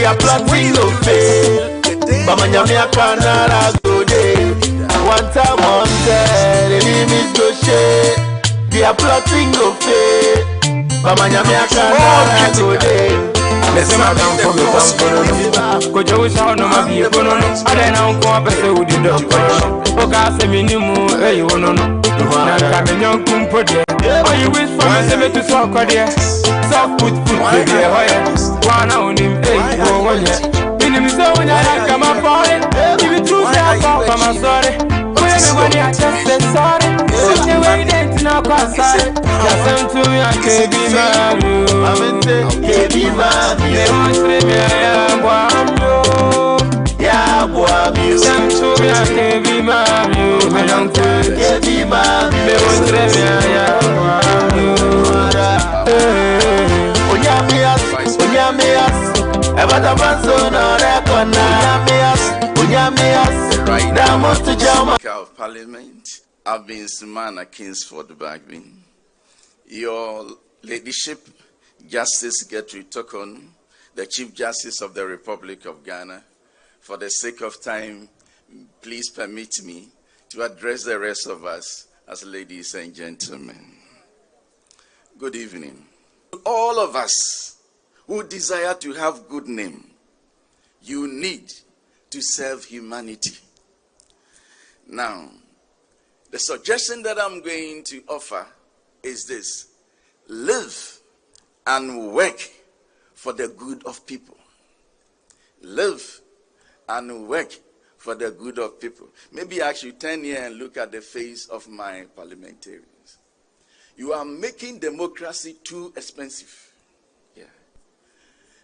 We are plotting to fail. Bamanyamia Canara go day. One time on there, the limits go share. We are plotting to fail. Bamanyamia Canara go day. Let's not down from the Sampo. Could you sound no my people? I don't know what I would do. Okay, say minimum, you won't know. I'm a young kumpo. Oh, you wish for me to talk on there. So put baby, one on him, oh, 1 year. Minimum, so when I come up on it, give it to me, I'm sorry. Everybody, I just said sorry. Such a way that to now cross side. Just to me, I can't be mad. I'm in the they want to be a boy. Yeah, boy, some to me, I can't be mad. I don't care, be mad. They want to be a boy. Oyamias, ever the man so no record. Speaker of Parliament, I've been Sumana Kingsford Bagbin. Your Ladyship, Justice Gertrude Tokon, the Chief Justice of the Republic of Ghana, for the sake of time, please permit me to address the rest of us as ladies and gentlemen. Good evening. All of us who desire to have good name, you need to serve humanity. Now, the suggestion that I'm going to offer is this: live and work for the good of people. Live and work for the good of people. Maybe I should turn here and look at the face of my parliamentarians. You are making democracy too expensive. Yeah.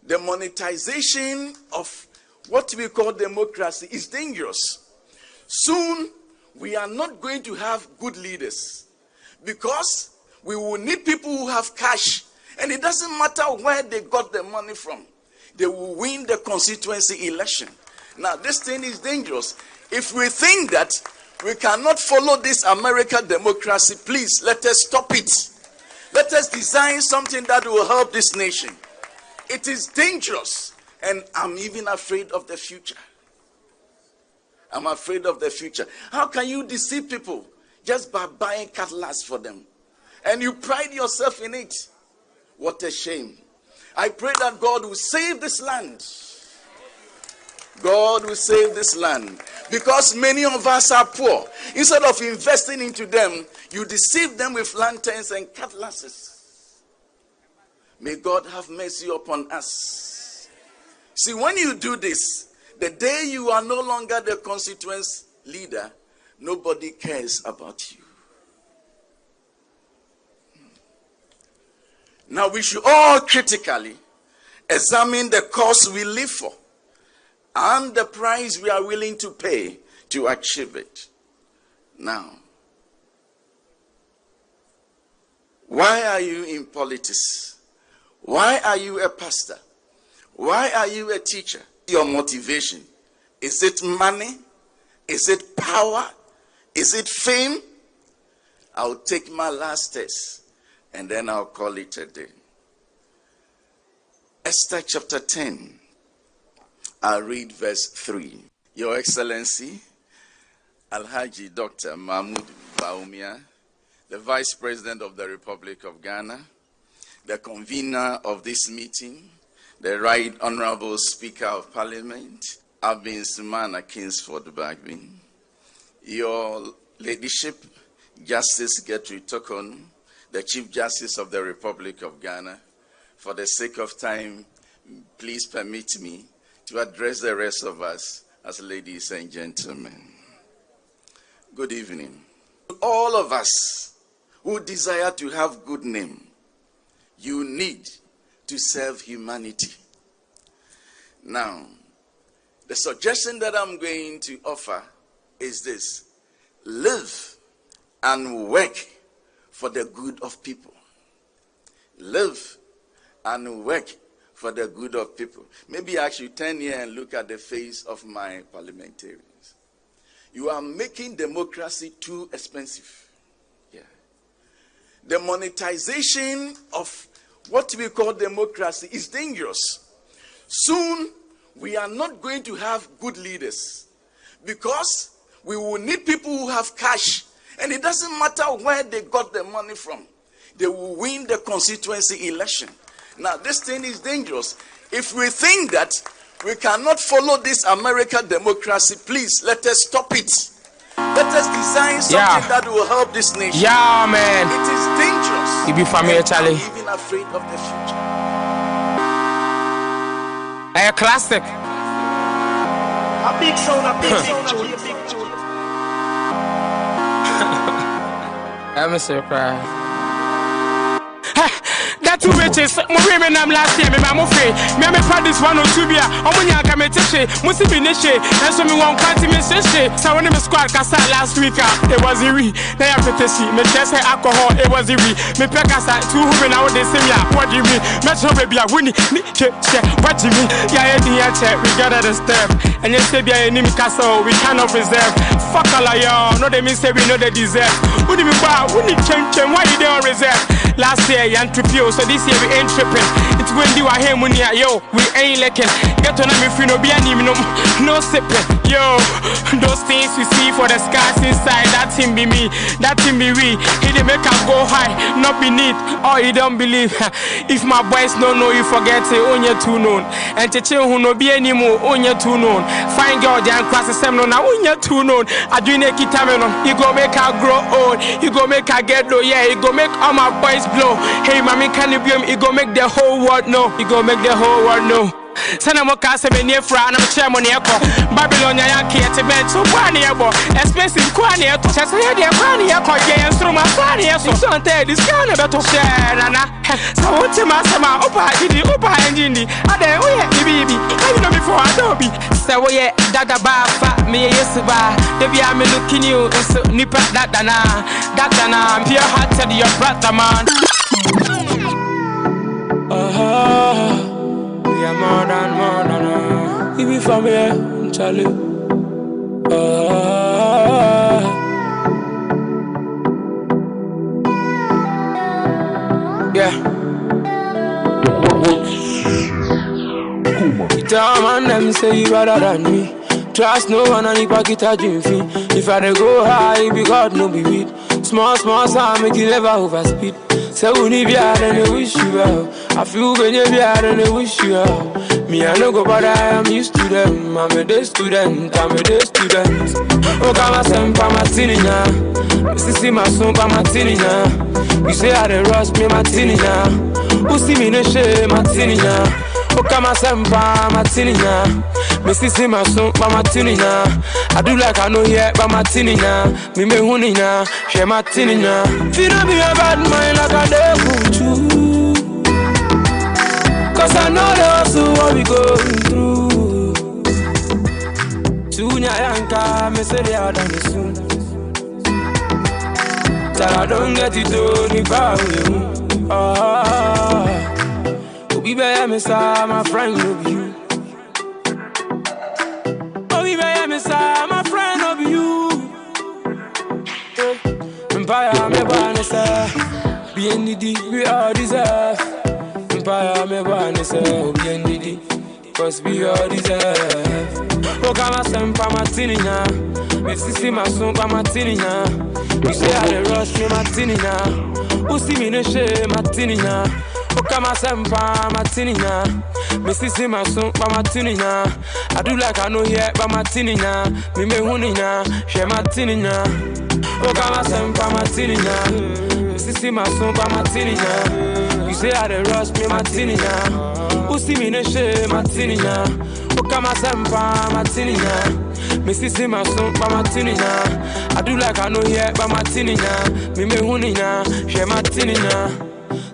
The monetization of what we call democracy is dangerous. Soon, we are not going to have good leaders because we will need people who have cash, and it doesn't matter where they got the money from. They will win the constituency election. Now, this thing is dangerous. If we think that we cannot follow this American democracy, please let us stop it. Let us design something that will help this nation. It is dangerous. And I'm even afraid of the future. I'm afraid of the future. How can you deceive people just by buying cutlass for them? And you pride yourself in it. What a shame. I pray that God will save this land. God will save this land. Because many of us are poor. Instead of investing into them, you deceive them with lanterns and cutlasses. May God have mercy upon us. See, when you do this, the day you are no longer the constituency leader, nobody cares about you. Now, we should all critically examine the cause we live for and the price we are willing to pay to achieve it. Now, why are you in politics? Why are you a pastor? Why are you a teacher? Your motivation, is it money? Is it power? Is it fame? I'll take my last test and then I'll call it a day. Esther chapter 10. I'll read verse 3. Your Excellency, Alhaji Dr. Mahmoud Baumia, the Vice President of the Republic of Ghana, the convener of this meeting, the Right Honorable Speaker of Parliament, I've been Sumana Kingsford Bagbin. Your Ladyship, Justice Gertrude Tokon, the Chief Justice of the Republic of Ghana, for the sake of time, please permit me to address the rest of us as ladies and gentlemen. Good evening. All of us who desire to have good name, you need to serve humanity. Now, the suggestion that I'm going to offer is this: live and work for the good of people. Live and work for the good of people. Maybe I should turn here and look at the face of my parliamentarians. You are making democracy too expensive. Yeah. The monetization of what we call democracy is dangerous. Soon, we are not going to have good leaders because we will need people who have cash. And it doesn't matter where they got the money from. They will win the constituency election. Now, this thing is dangerous. If we think that we cannot follow this American democracy, please let us stop it. Let us design something that will help this nation. Yeah, man. It is dangerous. You be familiar, Charlie. I'm even afraid of the future. A classic. A big sound, a big sound, a big tune. I'm surprised. That two bitches, my women I'm last year, my free. Me this one or two beer, Omunya Kametishe, Musibinishe, and so me won't cut him in Seshe. So when I squad Casa last week, it was a re. They have to see me just say alcohol, it was a re. Me Pegasa, 2 women out they say, what do you mean? Metro baby, I win it. What do you mean? Yeah, we gotta the step. And you say, yeah, enemy castle, we cannot preserve. Fuck all of y'all, no, they mean say we know they deserve. Who do we buy? Who need change? Why you don't reserve? Last year, you tripio, so this year we ain't tripping. It's when you are here, yo, we ain't licking. Get on me free, no be any no sipping. Yo, those things you see for the skies inside, that thing be me, that thing be we. He didn't make us go high, not beneath, or you don't believe. If my boys don't know, you forget it, on your too known. And to chill who no be anymore, on your too known. Find God and cross the same no, now on your too known. I do make it time, you go make her grow old, you go make her get low, yeah, you go make all my boys blow. Hey, mommy, can you be him? You go make the whole world know. You go make the whole world know. Sana moka se benye fra na mche mo ne ekọ Babylon ya ke etebet so kwa ne ebo expensive kwa ne eto chese ye de kwa ne ekọ ye instrument kwa ne eso so ante this kind of beto share na so wote masema opa gidi opa engine ade oye bibi you know before adobe say we ye dada ba fa me yesu ba dey be am looking you so nipa dada na pure hearted your brother man. We are more than you be from here, Charlie. Yeah. You tell man them say you better than me. Trust no one and if I get a dream fee. If I go high, be God no be weed. Small sound make you never overspeed. So when you be out and they wish you well. I feel when you be out and they wish you well. Me I no go but I am used to them. I'm a day student, Oh come on, son, pa martini na. Sissy my son, pa martini na. You say I dey rush me martini na. Who see me no shame martini na. Oh come on, son, pa martini na. Me sissy my son, pa martini na. I do like I know yet, pa martini na. Me huni na, she martini na. Feel no be a bad mind like I do you. Cause I know the hustle what we going through. Soon yanka, me say they are done soon. That I don't get it done if I will. Be better, me say my friend will be you. Oh, be better, me say my friend will be you. Empire, me wanna say, be in the deep, we all deserve. Empire, me wanna say, be in the deep, cause we all deserve. Oh, come on, send pa martini na. Me see my son pa martini na. You say I dey rush me martini na. Who see me no shame martini na. Oh, come on, send pa martini na. Me see my son pa martini na. I do like I know yet pa martini na. Me huni na, she martini na. Oh, come on, send pa martini na. Me see my son pa martini na. You say I dey rush me martini na. Who see me no shame martini na. Oh, come on, send pa martini na. Me see my son pa martini na. I do like I know yet pa martini na. Me huni na, she martini na.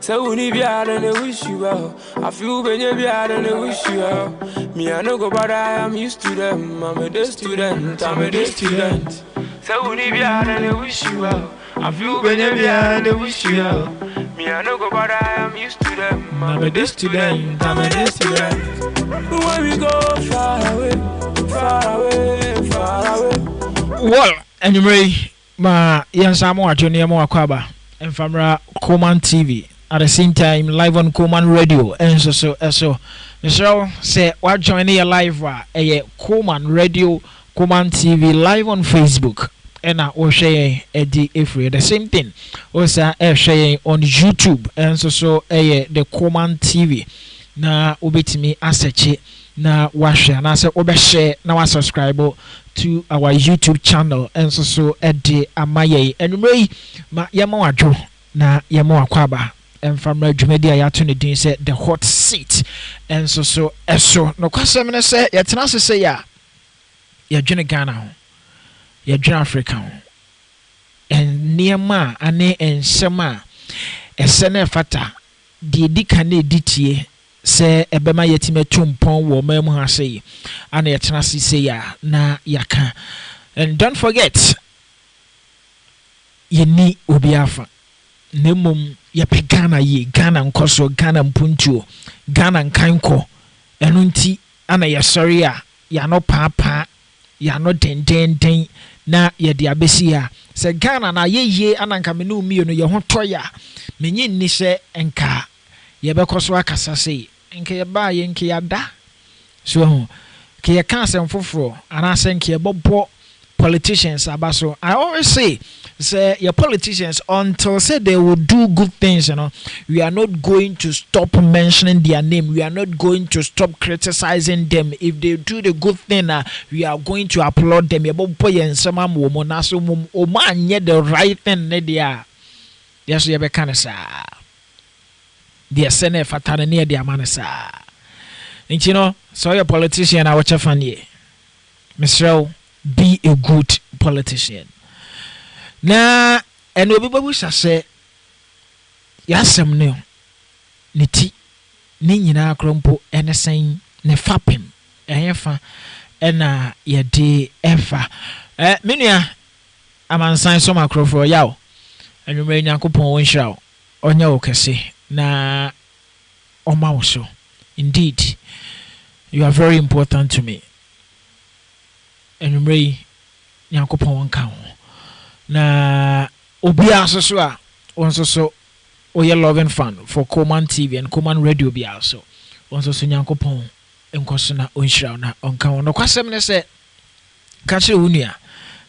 So when you be out and they wish you well. I feel when you be out and they wish you well. Me I no go but I am used to them. I'm a day student, So when you be out and they wish you well. I feel when you be out and they wish you well. Me I no go but I am used to them. I'm a day student, When we go far away. Well, anyway, ma yansamo atoni mo akwaba. Enfamra KOMAN TV. At the same time, live on KOMAN Radio. And so So say what join your live KOMAN Radio, KOMAN TV live on Facebook. And I share the same thing. Also share on YouTube and so the KOMAN TV. Na ubetimi aseche na washare na say obeshare na wa subscribe to our YouTube channel and so amaye enumere ma yema wadwo na yema wakwaba emfamra dwumadi ya to ne din say the hot seat and so eso no kwasem ne say yetena se ya yadwene Ghana ho yadwene Africa ho en niema ane ensema esene fata de dikane ditie se ebema yetime tumpon wo mamu ha sei ana yetena se ya na yaka. And don't forget yeni obiafa nemum yepe Ghana ye Ghana nkoso Ghana mpuntuo Ghana nkanko enu nti ana yesori a ya no papa ya no den na ye de abesi ya se Ghana na ye ananka me no mi no ye ho toya menyi ni se enka ye be koso akasa sei enka ye ba ye enka ya da so ke ye kan sem foforo ana se enka ye bobo politicians abaso. I always say your politicians, until say they will do good things, you know, we are not going to stop mentioning their name. We are not going to stop criticizing them. If they do the good thing, we are going to applaud them. The right thing they are. Yes, you can say. They are sending fatana near their manasa. And you know, so your politician, I watch a funny. Mr. Be a good politician. Na and obibabu say yasem ne niti ni nyina krompo enesen ne fapem ehefa ena yede efa menua amansan so makrofo yawo anwumre nyankopon wonhirawo onya wo kese na omawo so. Indeed, you are very important to me. Anwumre nyankopon wonka ho na obia so a onso so oye loving fan for KOMAN TV and KOMAN Radio bi also onso so nyankopon enkoso na onhira na onka ho no kwasem ne se ka kire unua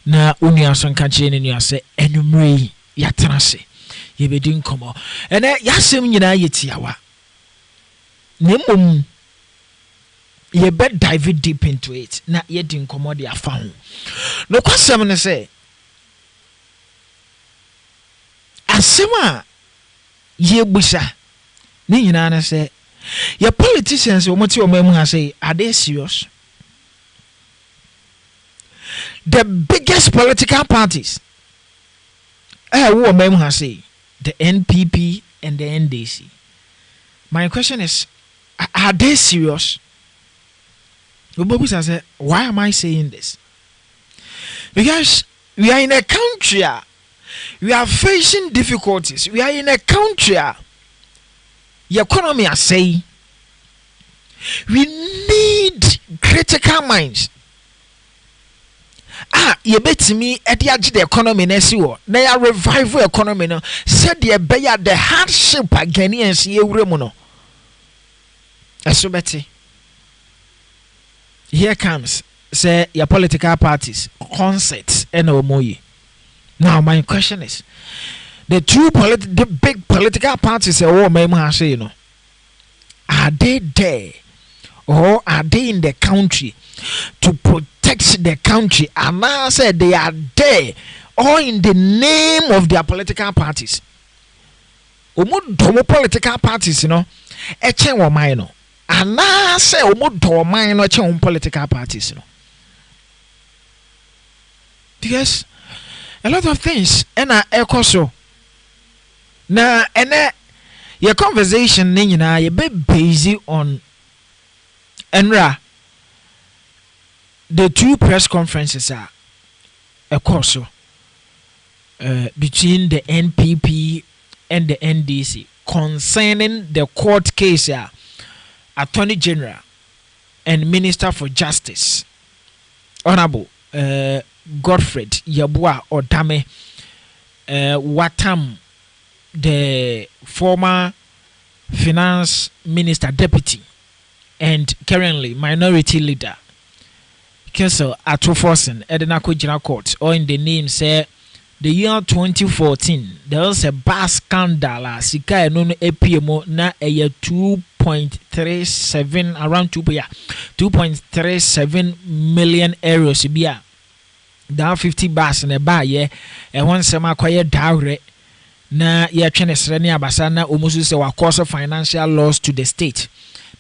na unua so nka kire ne nua se enumre yatena se ye bedi nkomo ene yasem nyina yetiawa nemom ye bet dive deep into it na ye di nkomo de afa ho no kwasem ne se asema ye busa ni nyina na say your politicians omoti omamu ha say are they serious? The biggest political parties wo omamu ha say the NPP and the NDC. My question is, are they serious? Obabusa say, why am I saying this? Because we are in a country we are facing difficulties. We are in a country the economy are saying we need critical minds. You bet me at the economy na ya revival economy no said the hardship Ghanaians ye wure no. Asobeti. Here comes say your political parties concerts and omoyi. Now my question is, the big political parties are they there or are they in the country to protect the country? And I said they are there or in the name of their political parties. Political parties, you know, and I say political parties, you know, because a lot of things and echo so na and your conversation na you be busy on enra the two press conferences are echo so between the NPP and the NDC concerning the court case Attorney General and Minister for Justice Honorable Godfred Yabua Odame Watam, the former finance minister deputy and currently minority leader Kessel Atoforsen Edenako General Court, or in the name say the year 2014 there was a bar scandal sika no APMO na a 2.37 around 2.37 million euros bia down 50 bars in a bar ye and one sema kwaye dawre na ye twene srene abasa na omusu se wa cause financial loss to the state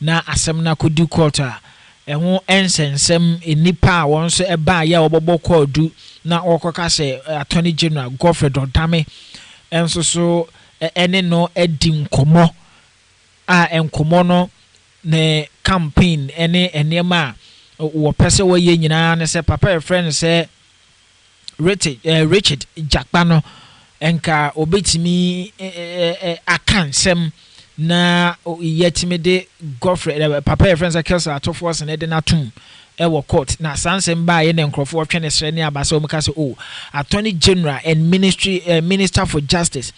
na asem na kodi quarter ehun ensensem enipa a won so eba ya obobo kodu na okoka se attorney general Godfrey Dodame enso so ene no edi nkomo a enkomo no ne campaign ene enema wo pese wo ye nyina ne se papa friend se Richard Jakpano enka obetimi akansem na yetimi de Godfrey papa friends akelse atofo se ne de natum ewo court na sansem ba ye ne nkrofo otwe ne sre ne abasa omka se attorney general and minister for justice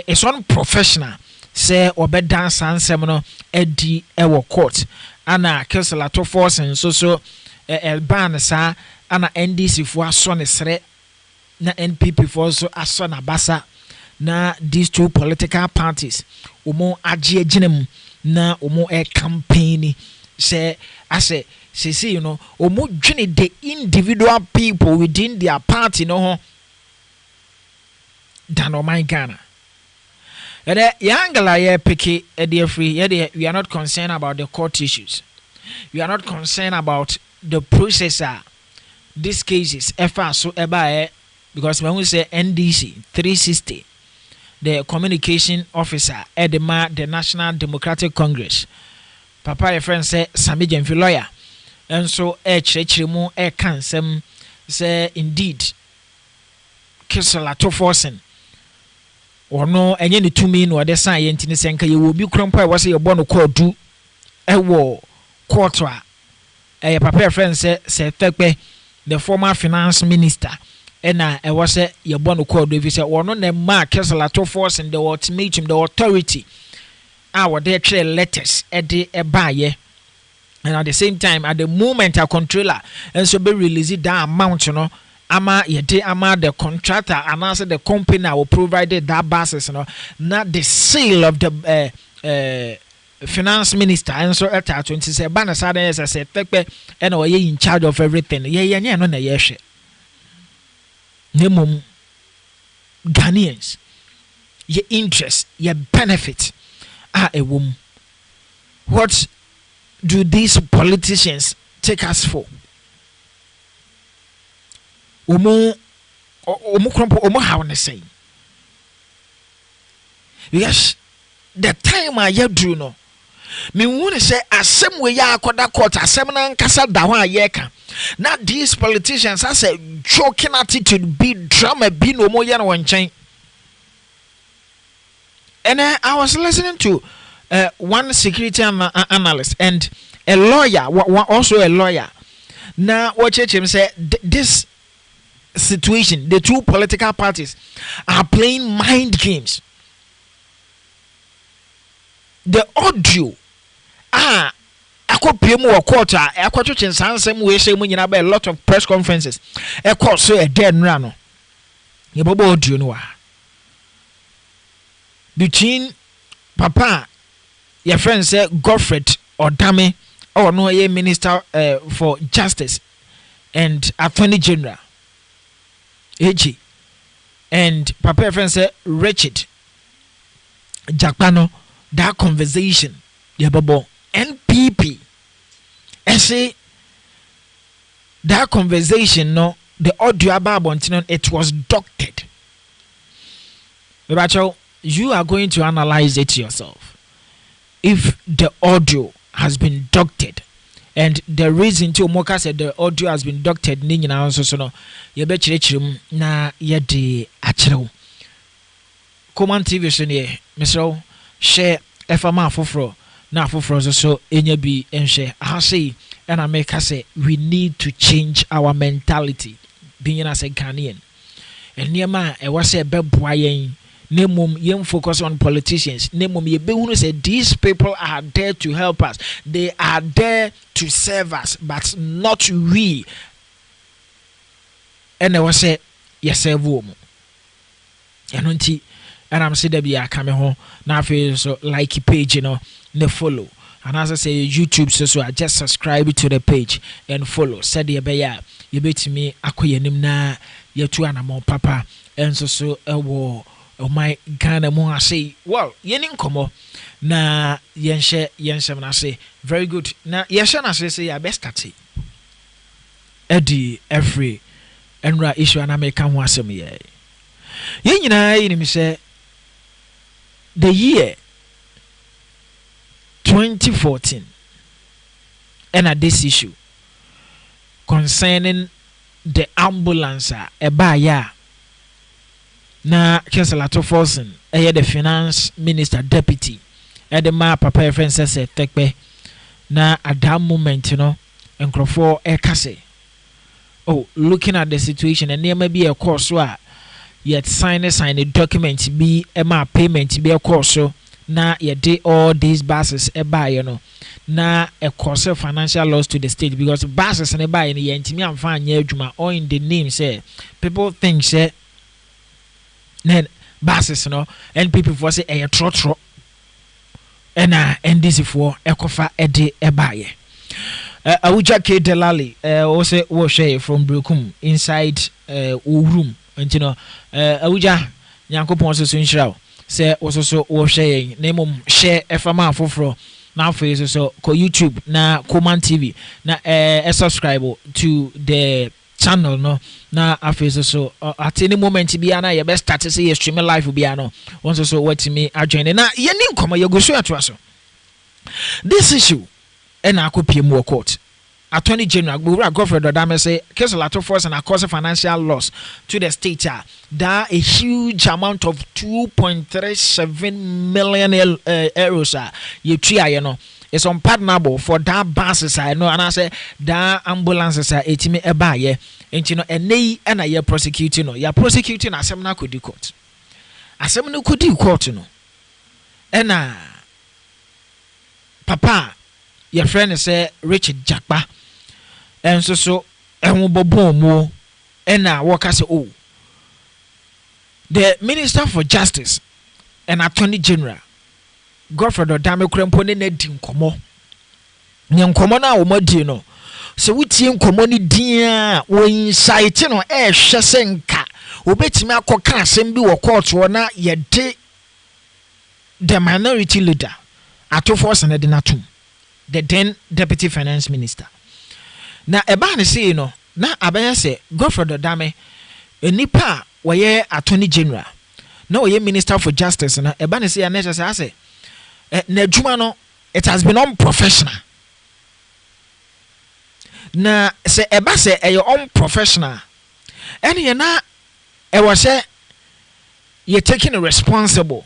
is one professional say obedan sansem no edi ewo court ana akelse atofo se so elban sa ana NDC fo aso ne sre na NPP fo so aso na basa na these two political parties omo agye agyenam na omo campaign say ase see you know omo dwene the individual people within their party no ho than my Ghana. Yangala ye picky dear free we are not concerned about the court issues. We are not concerned about the processor. These cases so because when we say NDC 360 the communication officer Edema the National Democratic Congress papa your friend say Sami Jemfi lawyer and so chechirimu kansem say indeed Kisela to forcing or no enye ni tumi no de san ye ntini senka ye wo bi krompa we say ye bo no call do ewo court a papa your friend say Tekpe the former finance minister ena was a ye bono call David say one no ma Kessel to force in the ultimatum the authority our there trail letters e baye and at the same time at the moment a controller and so be release that amount you know ama ye de ama the contractor and also the company will provide that basis you know not the sale of the finance minister and so at 20 say ban say Tekpe and we in charge of everything ye no na ye hwe nemom Ghanaians your interest your benefit are a womb. What do these politicians take us for? Omo how ne say yes the time I drew no me want to say asem we ya akoda court asem na nkasa da ho ayeka na these politicians has a joking attitude be drama be no more yan one chain. And I was listening to one security analyst and a lawyer also a lawyer now what him say this situation the two political parties are playing mind games. The audio akopemu quarter akwatwetwe sansem we say mu nyina ba a lot of press conferences course so a dead nra no ye bobo audio no wa between papa your friend say Godfrey Odame or no a minister for justice and attorney general AG and papa your friend say Richard Jakpano that conversation yeah bobo NPP I say that conversation no the audio about it was doctored. You are going to analyze it yourself if the audio has been doctored and the reason to Moka said the audio has been doctored ni nyina nso so no ye be chirechirem na ye de acherew Koman TV so ne mesro share efama afoforo na afoforo so enya bi enhwe ahase and I make us say we need to change our mentality being as a Ghanaian and niema e was say beboa yen Nemum yem focus on politicians. Nemum yebehunu say these people are there to help us. They are there to serve us, but not we. And I was say yes, woman. And I'm saying that we are coming home now. So like page, ne follow. And as I say, YouTube, so I just subscribe to the page and follow. Said you bet me, Akoyanim na yetu anamo papa, and so my Ghana mo I say, well, yenin komo na yenshe na say very good. Na yenshe na say ya best ati. Eddie every enra issue and American ho asem ye. Yen nyina yin say the year 2014 and at this issue concerning the ambulance ebaya na Keselato Forsen the finance minister deputy the ma papa friend says tekpe na at that moment nkrofo ekase oh looking at the situation and there may be a course where yet sign a document be a payment be a course na ye did all these buses na a course of financial loss to the state because buses and buy in the intimi and find juma or in the name say people think say then buses and people for say a trotro and this for a kofa ede ebaye Awuja K Delali also was from Brukum inside room and Awuja Yankopon so inshira say also was sharing name share FMA for now for so ko YouTube na KOMAN TV na subscribe to the channel na after so at any moment be na your best start say stream live will be once so what me join na ye nim komo ye go so ato this issue and I could pay more court. Attorney General Godfred Odame say Keselato Force and cause financial loss to the state. That a huge amount of 2.37 million euros. You try, it's unpardonable for that buses. I know, and I say that ambulances are 80 ebaye. And and they and I prosecuting. You're prosecuting as some could do court. As some could do court, and Papa. Your friend say Richard Jakpa, and so and bobo and now what I say oh the Minister for Justice and Attorney General Godfred Odame Krempone ne din komo nyankomo na wo madi no so wutie nkomo ni din a wo insight no hwe senka obetimi akoka asem bi wo court wo na ye de the minority leader Ato Force na de natum the then deputy finance minister. Na eba ne say no na abaya say Godfred Odame enipa waye attorney general na waye minister for justice na eba ne say na say na adwuma no it has been unprofessional. Na say eba say unprofessional ene na e was say you taking responsible.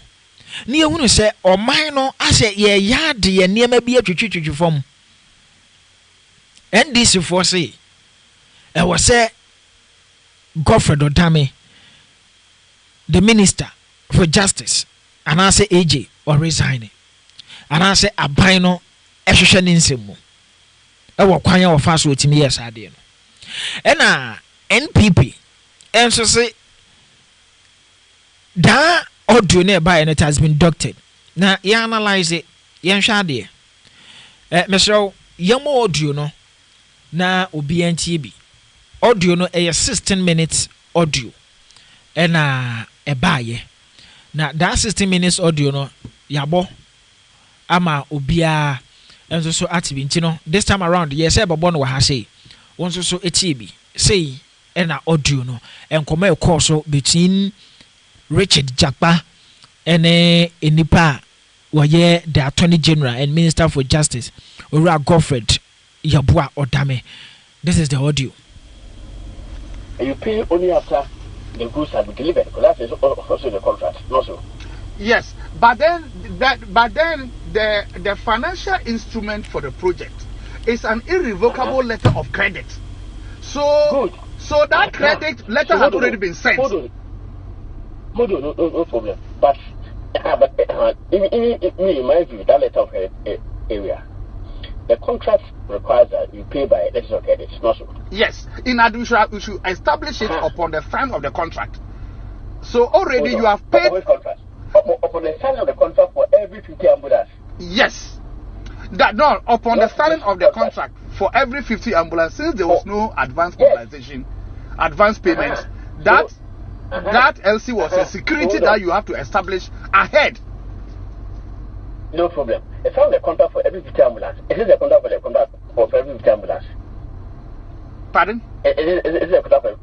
Ni ehunu se oman no ase ye yade ye niema bi atwitwitwi fom NDC for say e was say Godfred Odame the minister for justice and I say AJ or resigning and I say aban no ehwehwe ne nsemu e wo kwan ya wo fa so otimi yes ade no e na NPP enso say da audio nearby and it has been doctored. Now you analyze it, yan shade. Mr. Yamo audio no na OBNTB. Audio no 16 minutes audio. And a baye. Now that 16 minutes audio no yabo ama obia and so atibi this time around yes ebobon wa ha say. Once so etibi say and audio no and come a course between Richard Jakpa and Nipa waye the Attorney General and Minister for Justice Ora Godfred Yabua Odame. This is the audio. You pay only after the goods have been delivered, because that is also the contract, not so. Yes, but then the financial instrument for the project is an irrevocable letter of credit. So that credit letter has already been sent. No problem. But in my view, that letter of area, the contract requires that you pay by letters of credit. It's not so. Yes. In addition, we should establish it upon the sign of the contract. So already you have paid. Upon the signing of the contract for every 50 ambulance. Yes. Upon the signing of the contract for every 50 ambulance, since there was no advance mobilization, advance payment, that LC was a security that you have to establish ahead. No problem. It's on the contract for every 50 ambulance. Is it the contract for every 50 ambulance? Pardon? Is it the contract for?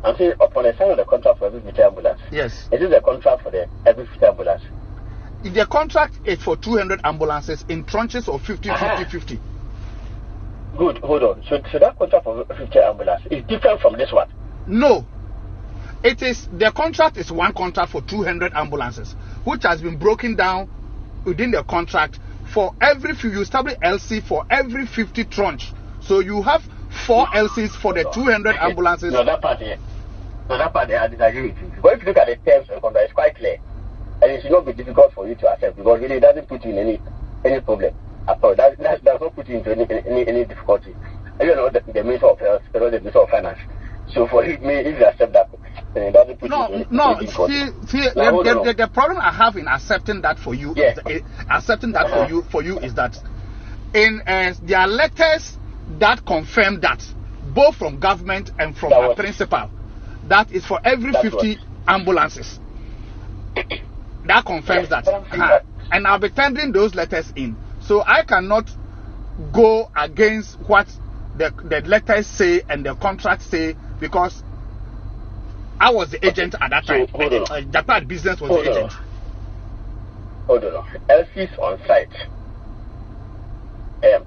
I'm saying upon the sign of the contract for every 50 ambulance. Yes. Is it the contract for every 50 ambulance? The contract is for 200 ambulances in tranches of 50. Good. Hold on. So that contract for 50 ambulance is different from this one? No. It is, the contract is one contract for 200 ambulances, which has been broken down within the contract for every few. You establish LC for every 50 tranche. So you have 4 LCs for the 200 ambulances. No, that part here. So that part I disagree with you. But if you look at the terms of the contract, it's quite clear. And it should not be difficult for you to accept because really it doesn't put you in any problem at all. That does not put you into any difficulty. And you know the Minister of Health, the Minister of Finance. So for me, if you accept that, then it doesn't put you in any difficulty. See, the problem I have in accepting that for you, is that in there are letters that confirm that, both from government and from the principal, that is for every 50 ambulances. That confirms that. And I'll be tendering those letters in. So I cannot go against what the letters say and the contracts say because I was the agent at that time. Japan Business was the agent. Hold on. LCs on site.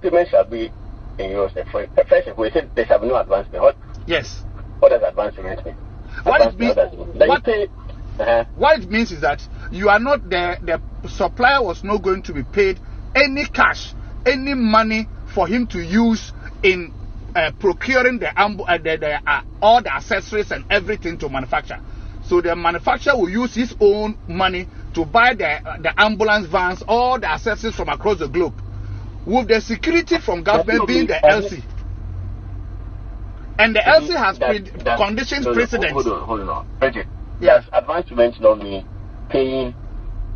Payment shall be in yours. First, we said there shall be no advance payment. Yes. What does advance payment mean? What it means is that you are not the supplier was not going to be paid any cash, any money for him to use in procuring all the accessories and everything to manufacture. So the manufacturer will use his own money to buy the ambulance vans, all the accessories from across the globe, with the security from government being the LC. And the LC has conditions precedent. Hold on. Bridget, yes, advance payment not mean paying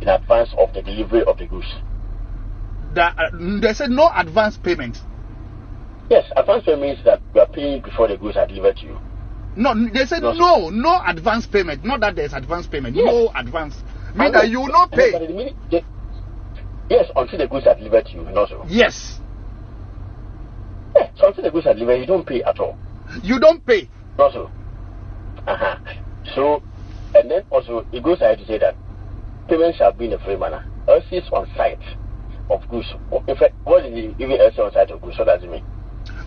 in advance of the delivery of the goods. They said no advance payment. Yes, advance payment means that you are paying before the goods are delivered to you. No, they said no advance payment. Not that there's advance payment. Yes. No advance. Mean that you will not pay. Yes, until the goods are delivered to you. Also. Yes. Yeah, so until the goods are delivered, you don't pay at all. You don't pay. Also. So, and then also it goes ahead to say that payment shall be in a free manner. LCs on site of goods. In fact, what is it, even LC on site of goods? What does it mean?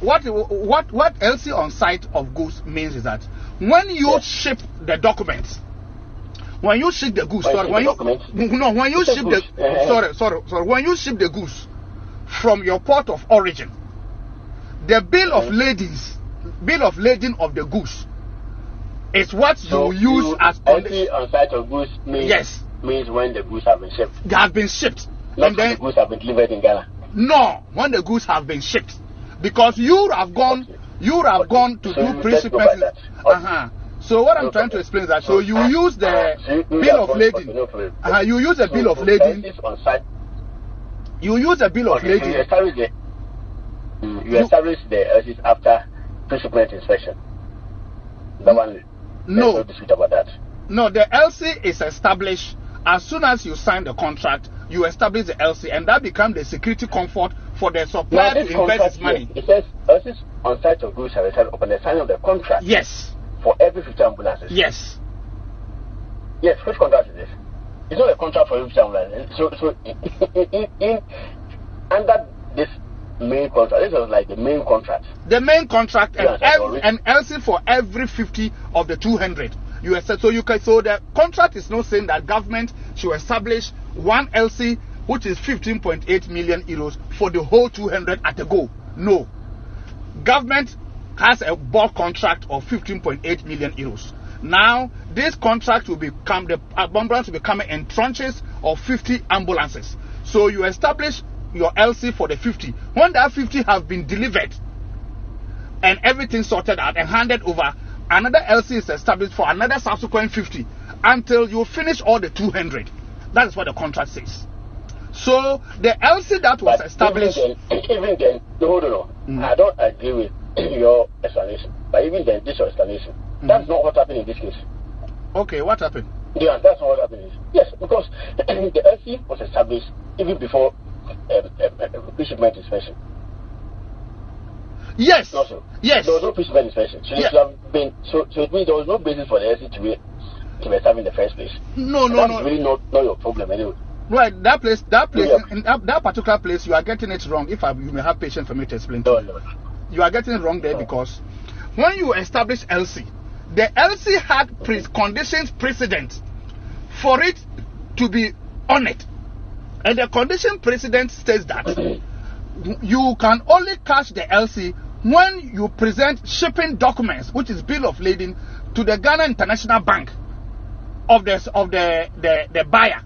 What LC on site of goods means is that when you ship the documents, when you ship the goods, when you ship the goods from your port of origin, the bill of lading of the goods is what you use as LC on site of goods means means when the goods have been shipped. They have been shipped. Not and then the goods have been delivered in Ghana. No, when the goods have been shipped. Because you have gone to do principles. So what I'm trying to explain is that so you use the bill of lading. You use a bill of lading. You use a bill of lading. You establish the LCs after pre-shipment inspection. That one. No dispute about that. No, the LC is established as soon as you sign the contract. You establish the LC, and that becomes the security comfort for the supplier to invest his money. It says LCs on site of goods shall be signed upon the signing of the contract. Yes. For every 50 ambulances. Yes. Yes. Which contract is this? It's not a contract for every 50 ambulances. So in under this main contract, this was like the main contract. The main contract and LC for every 50 of the 200. So the contract is not saying that government should establish one LC which is 15.8 million euros for the whole 200 at a go. No. Government has a bulk contract of 15.8 million euros. Now, this contract will become, the ambulance will be coming in tranches of 50 ambulances. So you establish your LC for the 50. When that 50 have been delivered and everything sorted out and handed over, another LC is established for another subsequent 50 until you finish all the 200. That is what the contract says. So the LC that was established. Even then, hold on. I don't agree with your explanation. But even then, this explanation, that's not what happened in this case. Okay, what happened? Yeah, that's not what happened. Yes, because the LC was established even before pre-shipment inspection. Yes. Not so. Yes. There was no pre-shipment inspection. So, so it means there was no basis for the LC to be established in the first place. No. That's really not your problem anyway. Right, that place, in that particular place, you are getting it wrong. If you may have patience for me to explain to you. No. You are getting it wrong there because when you establish LC, the LC had conditions precedent for it to be honored. And the condition precedent states that you can only cash the LC when you present shipping documents, which is bill of lading, to the Ghana International Bank of the buyer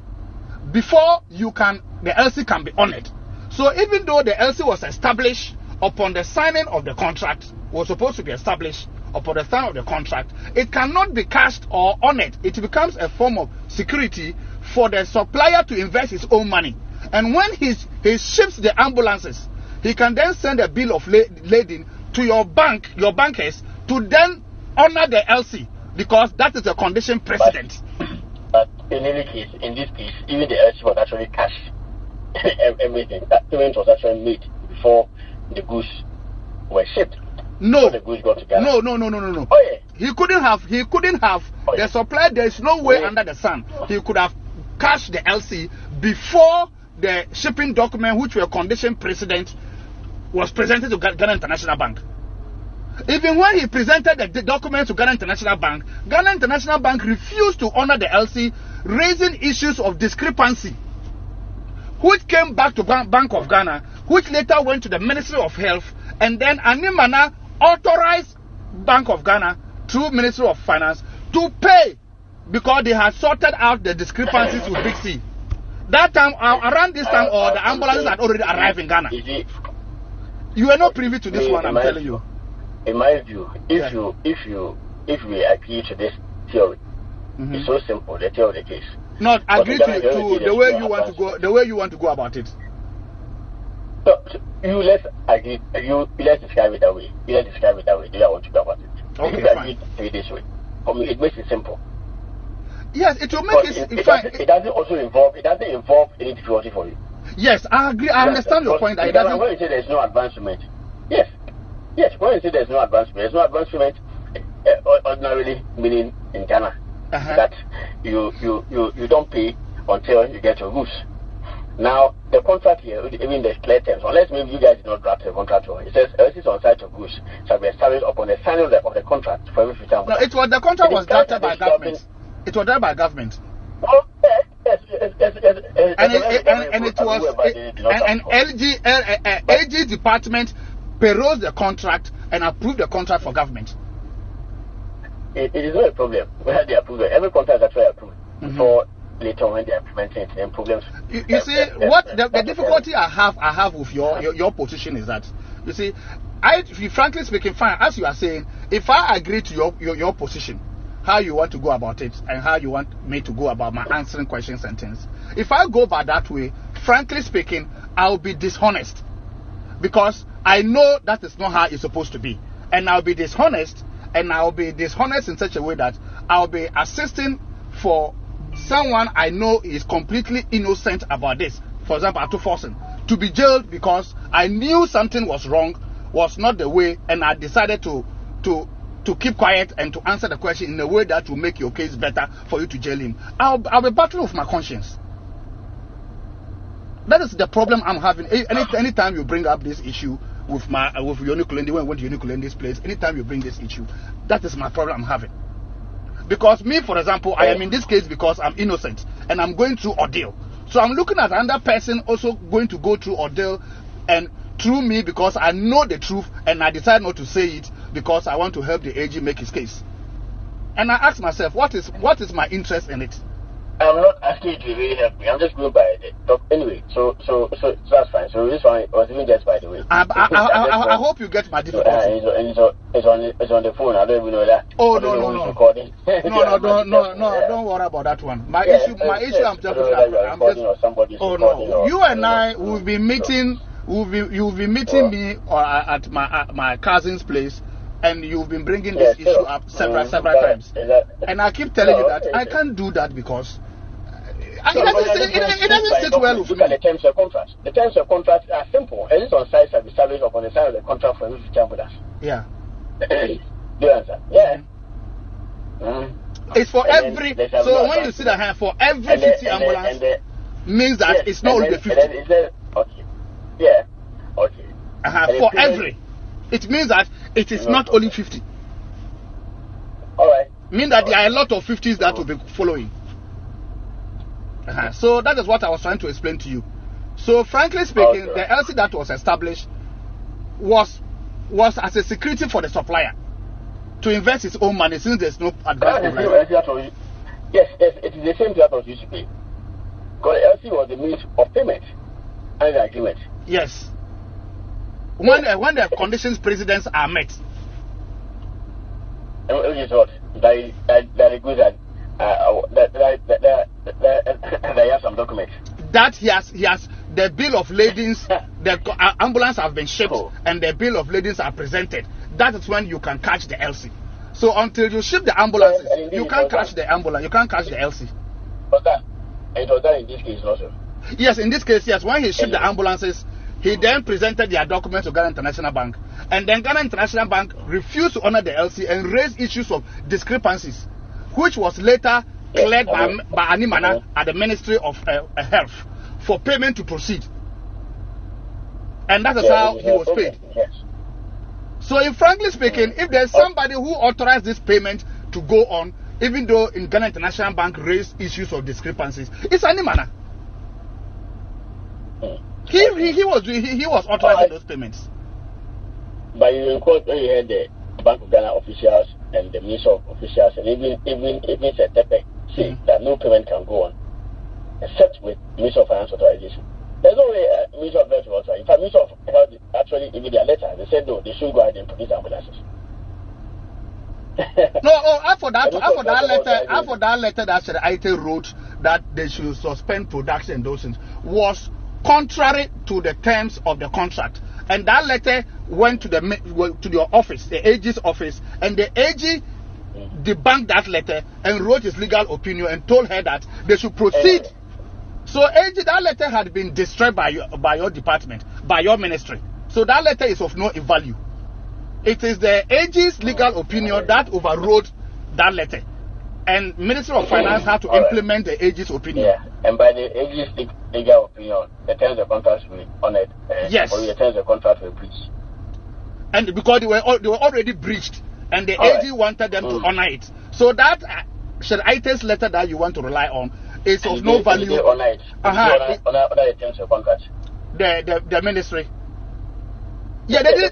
before the LC can be honored. So even though the LC was established upon the signing of the contract, was supposed to be established upon the signing of the contract, it cannot be cashed or honored. It becomes a form of security for the supplier to invest his own money. And when he ships the ambulances, he can then send a bill of lading to your bankers to then honor the LC, because that is a condition precedent. But in any case, in this case, even the LC was actually cashed. Everything. That payment was actually made before the goods were shipped. No. The goods got to Ghana. No. Oh, yeah. He couldn't have the supplier. There is no way under the sun he could have cashed the LC before the shipping document, which were condition precedent, was presented to Ghana International Bank. Even when he presented the document to Ghana International Bank refused to honor the LC, raising issues of discrepancy, which came back to Bank of Ghana, which later went to the Ministry of Health, and then Animana authorized Bank of Ghana through Ministry of Finance to pay because they had sorted out the discrepancies with Big C. That time, around this time, the ambulances had already arrived in Ghana. You are not privy to this one, I'm telling you. In my view, if we agree to this theory, it's so simple, the theory of the case. Not agree to the way you want to go, the way you want to go about it. So let's agree. Let's describe it that way. Let's describe it that way. Do you want to go about it? Okay, if you fine. agree this way, for me, it makes it simple. Yes, it will make it doesn't involve any difficulty for you. Yes, I agree. I understand your point. When you say there's no advancement, yes. When you say there's no advancement, ordinarily meaning in Ghana that you don't pay until you get your goods. Now the contract here, even the clear terms, unless maybe you guys did not draft the contract, it says LCs on site of goods shall be established upon the signing of the contract for every future. No, the contract was drafted by government. It was drafted by government. Oh, yes. And it was an LG department perused the contract and approved the contract for government. It is not a problem whether they approve it. Every contract is actually approved before later when they are implementing it. Then problems. You see, what the difficulty I have with your position is that, you see, frankly speaking, fine, as you are saying, if I agree to your position, how you want to go about it and how you want me to go about my answering questions and things, if I go by that way, frankly speaking, I'll be dishonest, because I know that is not how it's supposed to be, and I'll be dishonest in such a way that I'll be assisting for someone I know is completely innocent about this. For example, Atu Forsen, to be jailed because I knew something was wrong, was not the way, and I decided to keep quiet and to answer the question in a way that will make your case better for you to jail him. I'll be battling with my conscience. That is the problem I'm having. Anytime you bring up this issue with Yoni Kulendi, when I went to Yoni Kulendi's place, anytime you bring this issue, that is my problem I'm having. Because me, for example, I am in this case because I'm innocent and I'm going through ordeal. So I'm looking at another person also going to go through ordeal and through me, because I know the truth and I decide not to say it because I want to help the AG make his case. And I asked myself, what is my interest in it? I'm not asking you to really help me. I'm just going by the talk. Anyway, so that's fine. So this one was even just by the way. I hope you get my difficulty. It's on the phone. I don't even know that. Oh no. No, don't worry about that one. My issue. I'm just. Oh no. You and I will be meeting. You'll be meeting me at my cousin's place, and you've been bringing this issue up several times. And I keep telling you that I can't do that because it doesn't sit well with me. Look at the terms of contract. The terms of contract are simple. And it's on site service upon the side of the contract for every ambulance. Yeah. Do you understand? Yeah. It's for every. So when you see that for every 50 ambulance, means that it's not only the 50. Okay. Yeah. Okay. For every. It means that it is not only 50. All right. Mean that there are a lot of 50s that will be following. So that is what I was trying to explain to you. So frankly speaking, the LC that was established was as a security for the supplier to invest his own money since there's no advance. Yes, it is the same that was used to pay. Because LC was the means of payment and the agreement. Yes. When the conditions precedents are met. Which is what? That agrees that they have some documents. That he has the bill of ladings, the ambulance have been shipped, and the bill of ladings are presented. That is when you can catch the LC. So until you ship the ambulances, you can't catch the ambulance. You can't catch the LC. Was that? It was that in this case also. Yes, in this case, yes. When he shipped the ambulances, he then presented their documents to Ghana International Bank, and then Ghana International Bank refused to honor the LC and raised issues of discrepancies, which was later cleared by Animana at the Ministry of Health for payment to proceed. And that is how he was paid. Yes. So, frankly speaking, if there's somebody who authorized this payment to go on, even though in Ghana International Bank raised issues of discrepancies, it's Animana. He was authorizing those payments. But you recall when you had the Bank of Ghana officials and the Minister of officials and even Setepe say that no payment can go on except with Minister of Finance authorization. There's no way Minister of Health will authorize. In fact, Minister of Health actually even their letter they said no, they should go ahead and produce ambulances. After that letter that Aite wrote that they should suspend production and those things was contrary to the terms of the contract, and that letter went to your office, the AG's office, and the AG debunked that letter and wrote his legal opinion and told her that they should proceed. So AG, that letter had been destroyed by your department, by your ministry. So that letter is of no value. It is the AG's legal opinion that overrode that letter, and Ministry of Finance had to implement the AG's opinion. Yeah, and by the AG's legal opinion, the terms of contract will be honored. Yes. Or the terms of contract will breached. And because they were already breached, and the AG wanted them to honor it. So that Aite's letter that you want to rely on is of no value. They honor it. Honor the terms of contract. The ministry. Yeah, they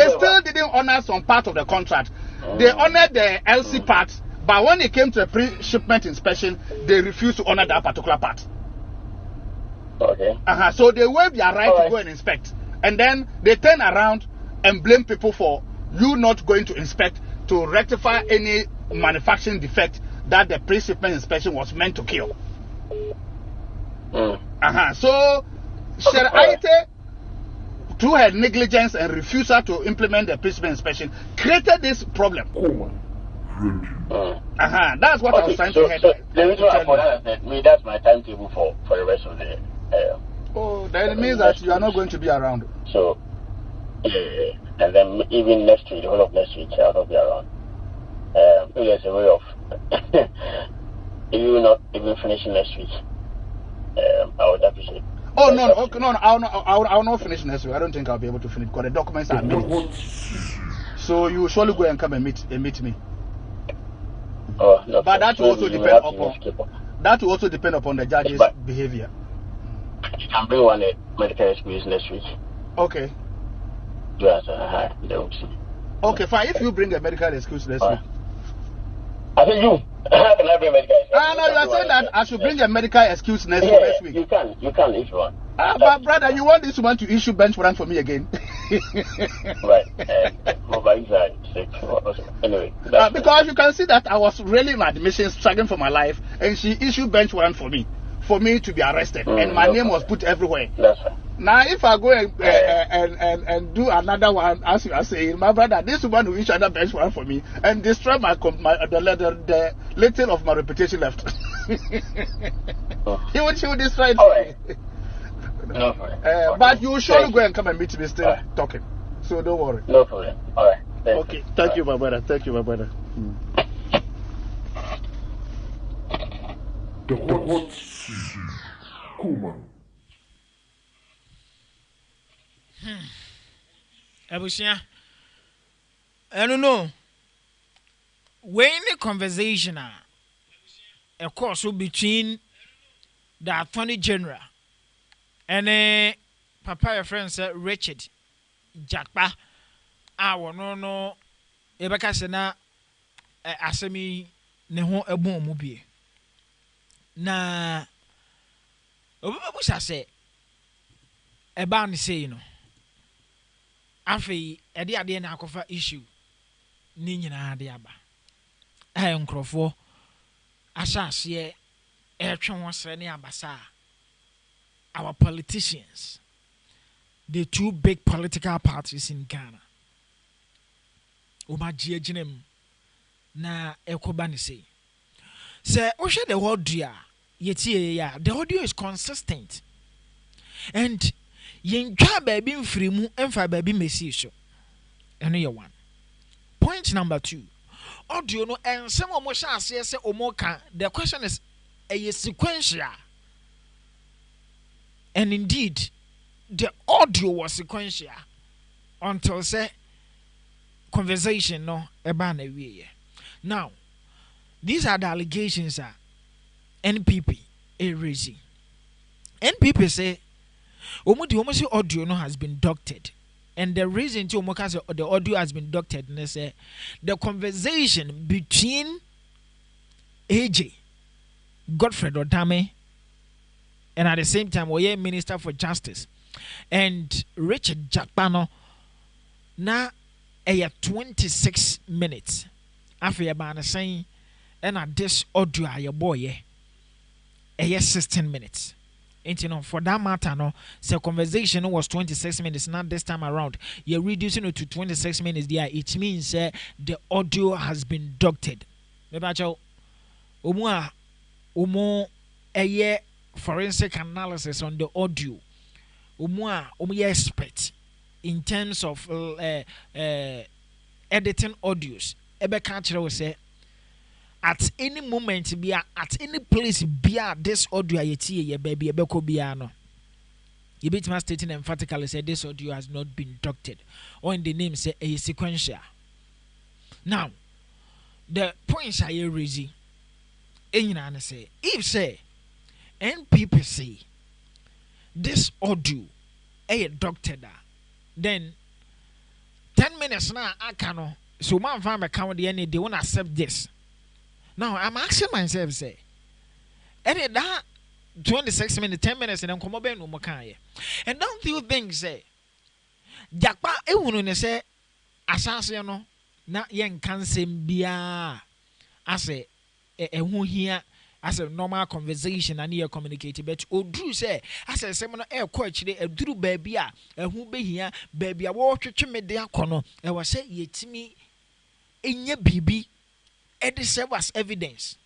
still didn't honor some part of the contract. They honored the LC part, but when it came to the pre-shipment inspection, they refused to honor that particular part. Okay. So they waived their right to go and inspect, and then they turn around and blame people for you not going to inspect to rectify any manufacturing defect that the pre-shipment inspection was meant to cure. So Aite, through her negligence and refusal to implement the pre-shipment inspection, created this problem. That's what I was trying to head. So the reason for that is that's my timetable for the rest of the that means that you are not going to be around. So and then even next week, the whole of next week, I'll not be around. If there's a way of if you will not even finish next week, I would appreciate it. No, I'll not finish next week. I don't think I'll be able to finish because the documents are made. So you will surely go and come and meet me. But that will also depend upon the judge's behavior. You can bring one medical experience next week. Okay. Yes, okay, fine. If you bring a medical excuse next week, I said you. How can I bring medical excuse? No, you are saying that I should bring a medical excuse next week. You can if you want. But brother, you want this woman to issue bench warrant for me again? Right. Anyway. Because you can see that I was really in admission, struggling for my life, and she issued bench warrant for me to be arrested, and my name was put everywhere. That's right. Now, if I go and do another one, as you are saying, my brother, this woman will issue another bench warrant for me and destroy the little of my reputation left. She will destroy it. All right. No problem. But you will surely go and come and meet me still talking. So don't worry. No problem. All right. Okay. Thank you, my brother. Thank you, my brother. The hot season. KOMAN. Abusia. I don't know. When the conversation a course between the Attorney General and Papa your friend said Richard Jakpa no ebeka se na asemi ne ho ebon mu bie na obubusa se eba ne sei no afi ade na akofa issue ni nyina ade aba nkrofo asase etwe ho sere ne abasa our politicians, the two big political parties in Ghana. Omaji ejinem na ekobani say. Say oshe the audio yeti ya the audio is consistent. And yentwa baby mfiri mu emfa baby mesi so. Eno ye one. Point number 2. Audio no ensem omo sha ase se omo kan. The question is a sequential. And indeed, the audio was sequential until say conversation no ebana wiye. Now, these are the allegations that NPP is raising. NPP say omo audio no has been doctored. And the reason to the audio has been doctored is say the conversation between AJ Godfred Odame and at the same time we Minister for Justice and Richard Jakpano na 26 minutes after about saying and at this audio your boy 16 minutes. And you know, for that matter, no, the conversation was 26 minutes. Not this time around. You're reducing it to 26 minutes. There, it means the audio has been doctored. Maybe umo a forensic analysis on the audio. Umo expert in terms of editing audios. Ebe catcher will say. At any moment, be at any place, be this audio ye baby ebeko biano. You bit my stating emphatically say this audio has not been doctored, or in the name say a sequential. Now, the points are here raising. And say if say NPP say this audio a doctored, then 10 minutes now I cannot. So man find account the end they won't accept this. Now I'm asking myself, say, any that 26 minutes, 10 minutes, and I'm come up no more. And don't you think, say, Jakpa, everyone say, assassin, no, not young cancer, be I say, who here as a normal conversation and here communicated, but Drew say, as a seminar air coach, a Drew baby, a who be here, baby, I walk to me there, corner, and was say, ye to me in your baby. It serves as evidence.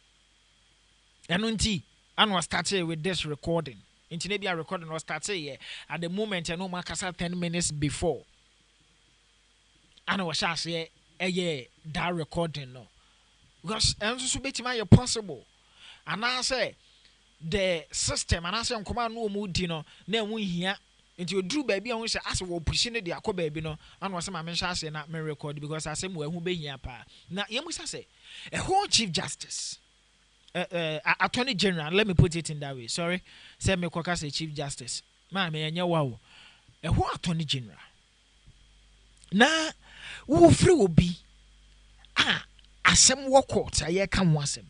And was started with this recording. Maybe a recording was started at the moment. I know my 10 minutes before. And I was saying, that recording no, because I'm so bit my possible. And I say the system, and I say, command no mood, then we here. Into Drew baby, and we say, as we pushing the aqua baby, no, and was my mention say not me record because I say, well, who be here, pa. Now, you must say, a whole Chief Justice, Attorney General, let me put it in that way. Sorry, say me kwaka say Chief Justice. Mammy, and your wow, a whole Attorney General. Now, who free will be asɛm wɔ court a yɛka ho asɛm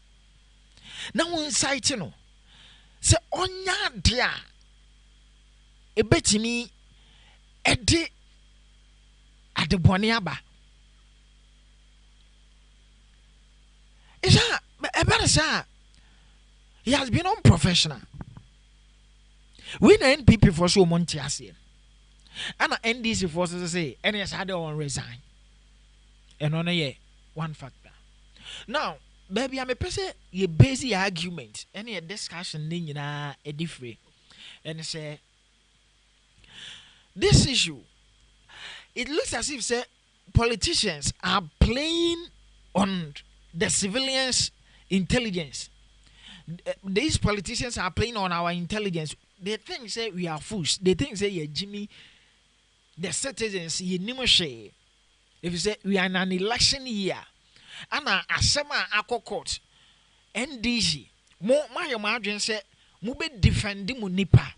na wo insight no sɛ ɔnya ade a ɛbɛtumi ɛde adebɔne aba ɛsɛ ɛbɛre sɛ he has been unprofessional. We na NPP for so monte aseɛ ana NDC for say any side on resign and on a one factor. Now baby I'm a person ye basic argument any discussion ni nyina e different and say this issue it looks as if say politicians are playing on the civilians intelligence. These politicians are playing on our intelligence. They think say we are fools. They think say yeah Jimmy the citizens ye nimoshe. If you say we are in an election year and asema akọ court NDC mo my imagine say mo be defending mo nipa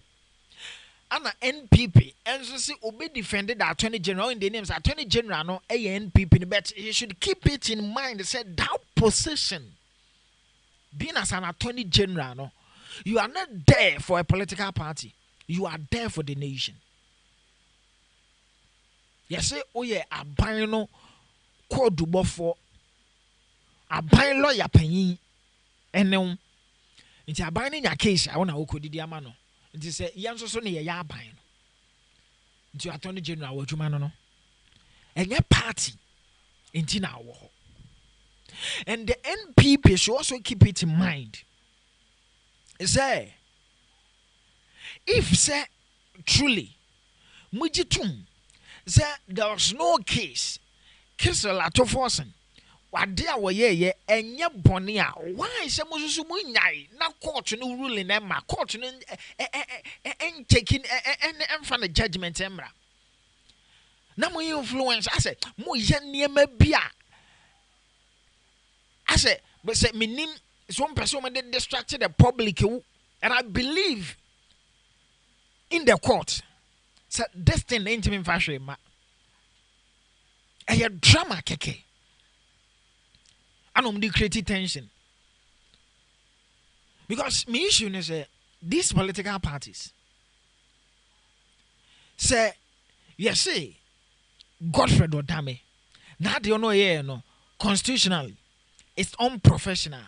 ana NPP enso say obe defended the attorney general in the names attorney general no NPP but you should keep it in mind say that position being as an attorney general no you are not there for a political party, you are there for the nation. Yes, say, oh yeah, a bino called Dubo for a bino lawyer penny, and then it's a binding your case. I want to go to the amano. It is a young son, a ya bino. It's your attorney general, what you man, and your party in Tina. And the NPP should also keep it in mind. Say, if say truly, mujitum, say there was no case, Kissel at Forsen, what dear were ye, and ye bonia, why say Musumunai, now court no ruling Emma, court and taking and from the judgment Emra. Now, my influence, I say, more near me beer. I say, but say, me name. Some person that distracted the public, and I believe in the court. So this thing ain't even fashion. I had drama keke. I don't create tension because my issue is these political parties say yes say Godfred Odame. Now they don't know here no constitutionally it's unprofessional.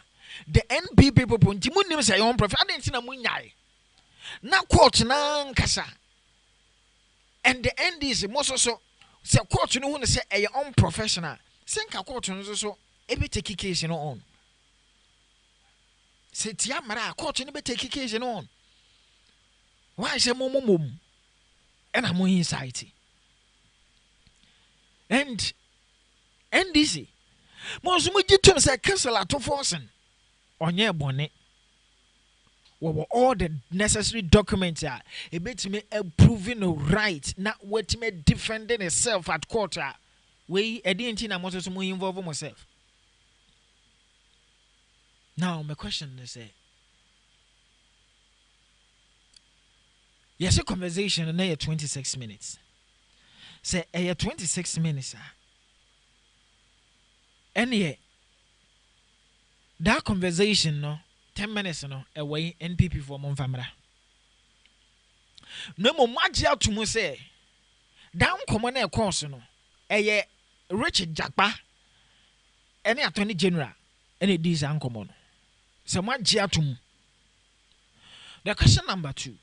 The NPP people ntimu nim say yon prophet adenti na munyai na court na nkasa and the NDC most so say court no hu say e unprofessional senka court no so e be take case no on say tia mara court no be take case no on why say momom and am inside and NDC most mu gitum say cancel at forcing onye bone wo all the necessary documents are a bit me proving right na what me defending itself at court we edinti na most so involve myself. Now my question is yes a conversation na 26 minutes say 26 minutes any that conversation no 10 minutes no away NPP for mon famra no mo magia to mo say down common e course no Richard Jakpa any attorney general any these uncommon so magia to mo. The question number 2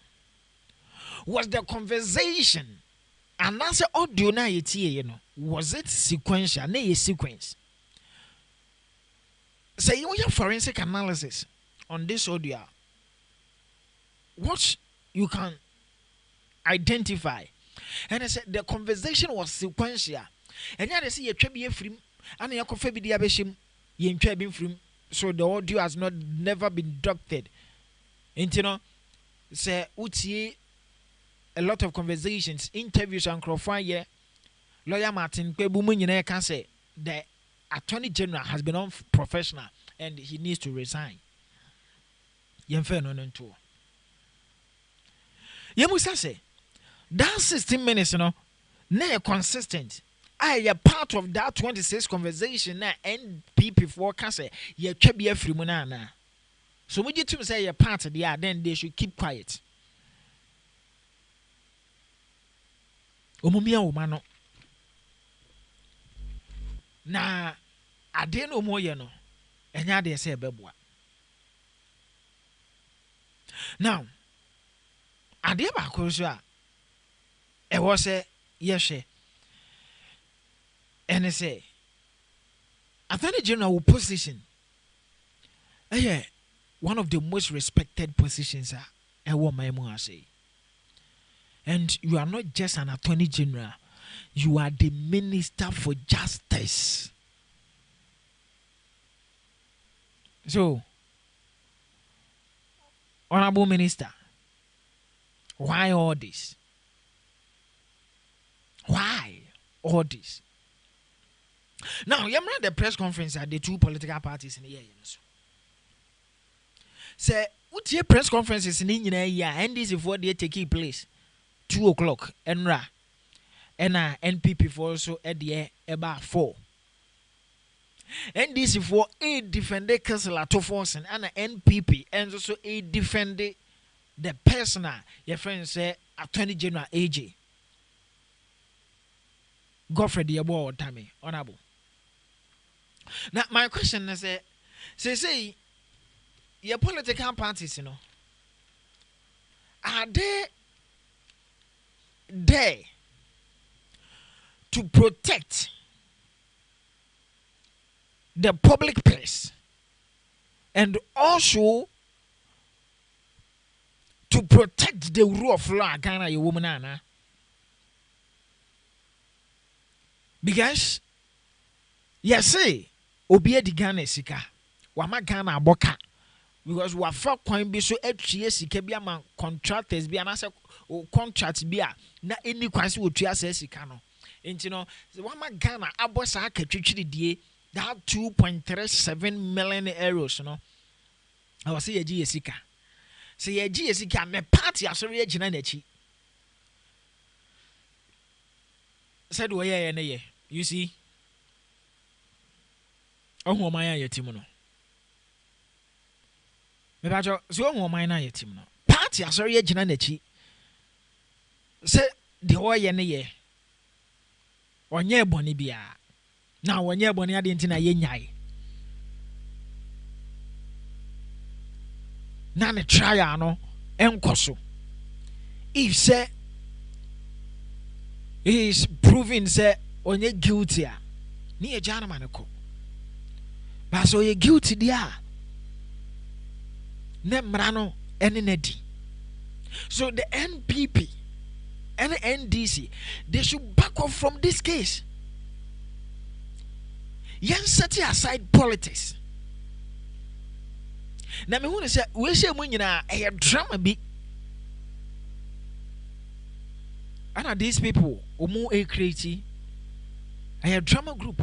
was the conversation and answer audio na yetie no was it sequential na sequence. Say you have forensic analysis on this audio. What you can identify. And I said the conversation was sequential. And yet I see a trebi free and a coffee be the abeshim yen trebin free. So the audio has never been doctored. And you know, say uti a lot of conversations, interviews and crofire. Lawyer Martin Pebumun can say the Attorney General has been unprofessional and he needs to resign. Yemfe no nto. Yemusa say that 16 minutes no na consistent I a part of that 26 conversation na NPP for can say ye twa be afiri mu na na. So we get to say a part of there, then they should keep quiet. Omumia umano. Na ade no mo ye no. Enya de say beboa. Now, ade ba ko so a e wo say yehwe. And say Attorney General position. Yeah. One of the most respected positions say. And you are not just an attorney general, you are the minister for justice. So, honorable minister, why all this? Why all this? Now, you remember the press conference at the two political parties in the year. Say, what your press conferences in India and this is what they take place 2 o'clock and NPP for also at the about 4. And this is for a defender Council to force and NPP and also a defender the personal your friend say Attorney General AJ Godfrey Diabo Tammy honorable. Now my question is say your political parties, are they there to protect the public place and also to protect the rule of law? Ghana, you woman, Anna. Because yes, say Obia di Ghana sika, wama Ghana aboka. Because we are for coin be so HCS be a contractors be an answer contracts be a na any quasi would try says cano. And you know, the one Ghana abosa catchy that 2.37 million euros, I was say a GSika. Say a GSika, me party as a region. Said, well, yeah, you see. Oh, my yetimono. Me ba jo so ho man na yetim no party asori agina na chi se de ho ye ne ye onye boni bia na onye boni ade ntina ye nyai na ne trial no enkoso if say he is proving say onye guilty a ni e jana maneko ba so ye guilty dia Nemrano Nedi. So the NPP and the NDC, they should back off from this case. Yan set aside politics. Now me wanna say we say a drama be. And these people who a creative a drama group.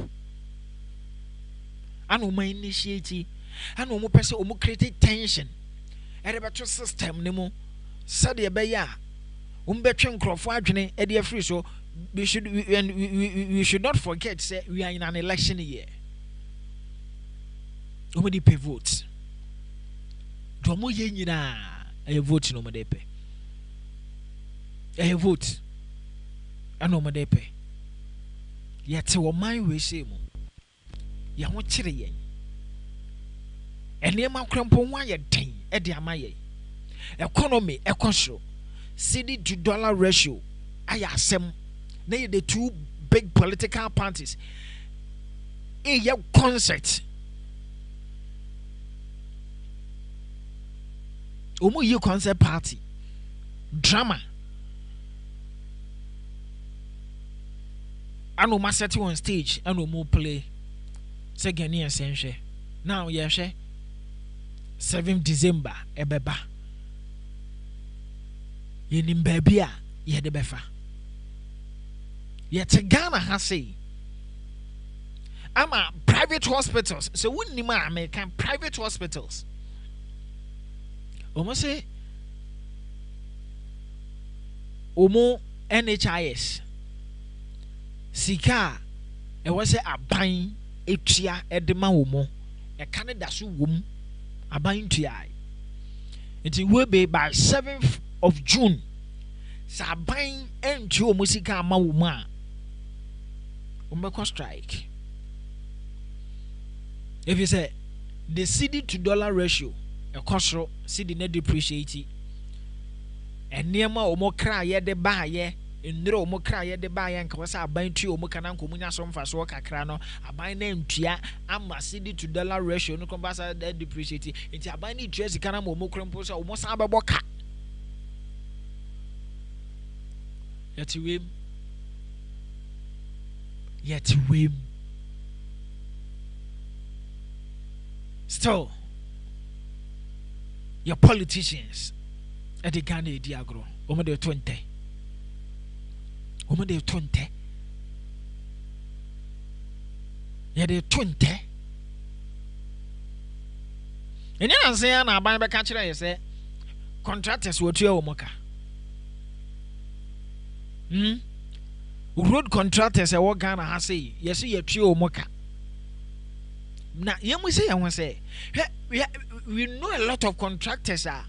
And who initiate and who person who create tension. Erebacho system nemo said the beya umbetchen crofo adwene e de free so we should not forget say we are in an election year. Nobody pay votes. Domo ye nyina e vote no mode pay. E vote ano mode pay. Yet wo man we say mo. Ya ho kire yen. Enema krampo ho aye den e de amaye. Economy ekosro. Cedi to dollar ratio aya asem. Na the two big political parties. E ye concert. Omo ye concert party. Drama. Ano ma set on stage ano mo play. Se Ghanaian senhwe. Now ye hwe 7th December ebeba. Ye nim baby a ye de befa. Ye te Ghana ha say. Ama private hospitals. So wouldn't nima American private hospitals. Omo say Omo NHIS Sika was a buying a tia at the Maumo, a Canada su womb, a buying tia. It will be by 7th of June. Sa buying and two musica Mauma. Umeko strike. If you say the CD to dollar ratio, a cost CD net depreciate. And near my omokra ye de buy ye. In no mokra ye de buy and kwasa buying two omokanan kumunya some fast work a crano, a buying name tia, and my CD to dollar ratio no combasa that depreciate. It's a buying dress canam omokram posa almost a boka. Yet him. Yet him. Still, your politicians at the Ghana Diagro, over the 20. Over the 20. Yeah, the 20. And then I say, I'm buying back catcher. I say, contractors will tell Moka. Road contractors, I walk Ghana, I say, yes, you're trio Moka. Now, you must say, I want to say, we know a lot of contractors are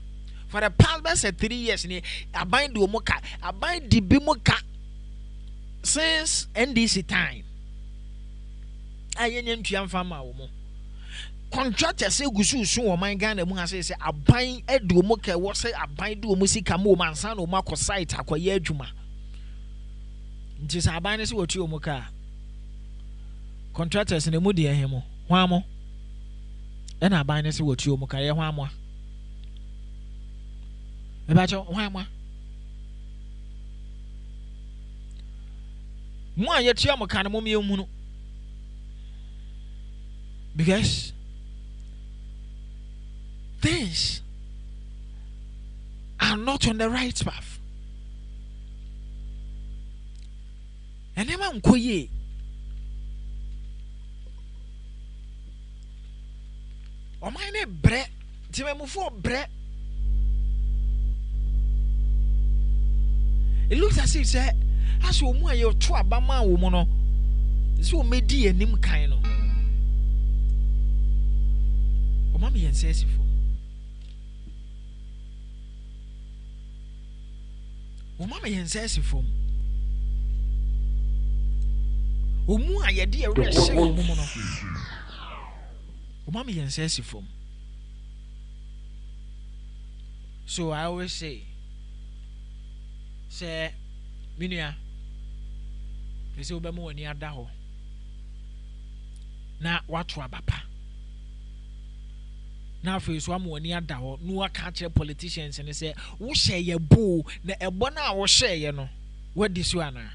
for the past 3 years. I buy the Moka, I buy the Bimoka since NDC time. I am to farmer. Contractors say, Gusu, so my Ghana, say, I buy a Dumoka, what say, I buy do Musika Mo, Mansan, or Marco site, acquire Juma. Just I buy this what you Moka. Contractors in the moody, hemo. Wamo, and I buy this what you Mokaya Wamo. About your Wamo. Why yet Yamokanamomi? Because things are not on the right path. And then I'm quiet. O mine bread, Timemu for bread. It looks as if said, as you more your two abama woman, so may dear nim kind of. O mammy and says for. O mammy and says for. O more your dear rest woman. Mommy and says from. So I always say, Minia, they say, Obama near Daho. Now, what to Abapa? Now, for one more near Daho, no catch politicians and they say, who share your boo, the Ebona or share, you know, what this one?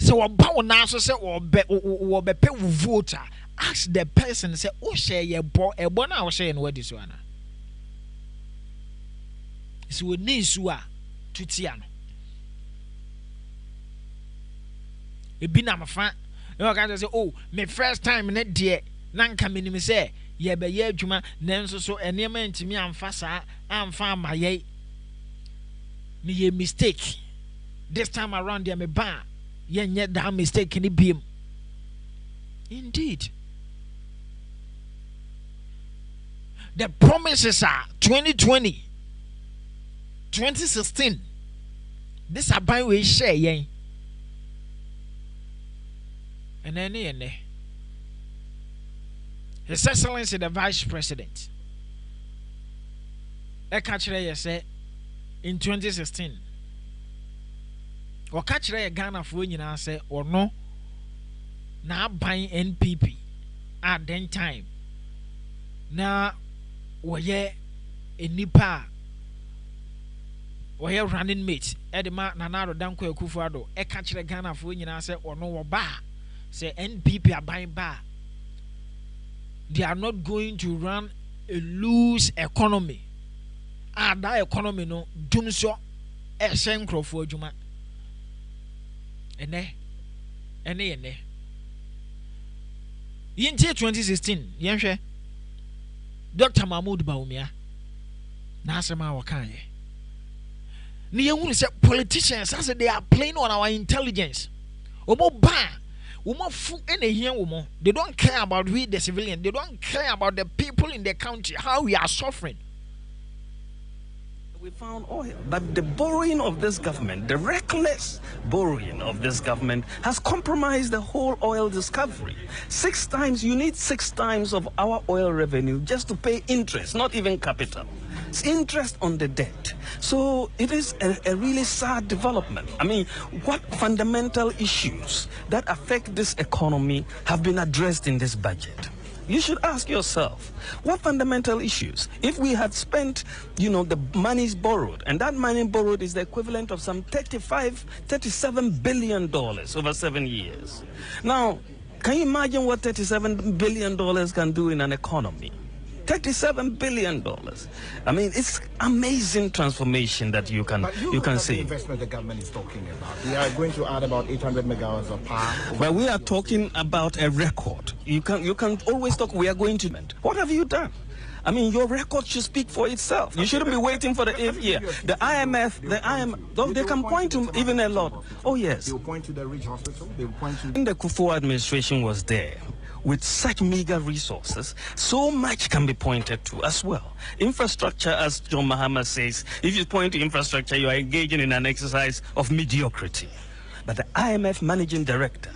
So about now, so say or be voter. Ask the person say, "Oh, share your boy a bona or share what this one." So we need to Tiano. It be na my fan. You can say, "Oh, my first time in that dear." Nan coming me say, "Ye be ye juma." Then so any man to me am fasa. I'm found my ye. Me a mistake. This time around, there me ban. Yet that mistake in beam. Indeed. The promises are 2020, 2016. This are by way share, yen. And then, His Excellency the Vice President. I catch you say in 2016. Or catch a Ghana for you now say or no. Now buying NPP at then time. Now we a nipa we running mate. Edema Nanaro Danko Kufuado. I catch a Ghana for you now say or no bar. Say NPP are buying bar. They are not going to run a loose economy. That economy no doom so a senkro for Juma. Ene yintie 2016 yenhwe Dr. Mahmoud Baumia na asema wakanye ni yehunu say politicians as they are playing on our intelligence Omo ba. Woman fu any here woman. They don't care about we the civilian. They don't care about the people in the country, how we are suffering. We found oil, but the borrowing of this government, the reckless borrowing of this government, has compromised the whole oil discovery. 6 times, you need 6 times of our oil revenue just to pay interest, not even capital. It's interest on the debt. So it is a really sad development. I mean, what fundamental issues that affect this economy have been addressed in this budget? You should ask yourself, what fundamental issues? If we had spent, the monies borrowed, and that money borrowed is the equivalent of some $37 billion over 7 years. Now, can you imagine what $37 billion can do in an economy? $37 billion. I mean, it's amazing transformation that you can see. The investment the government is talking about. We are going to add about 800 megawatts of power. But we are talking about a record. You can always talk. We are going to. What have you done? I mean, your record should speak for itself. You shouldn't be waiting for the 8th year. The IMF, they can point to even a lot. Oh yes. They will point to the Ridge Hospital. They will point to. When the Kufuor administration was there, with such meager resources, so much can be pointed to as well. Infrastructure, as John Mahama says, if you point to infrastructure, you are engaging in an exercise of mediocrity. But the IMF managing director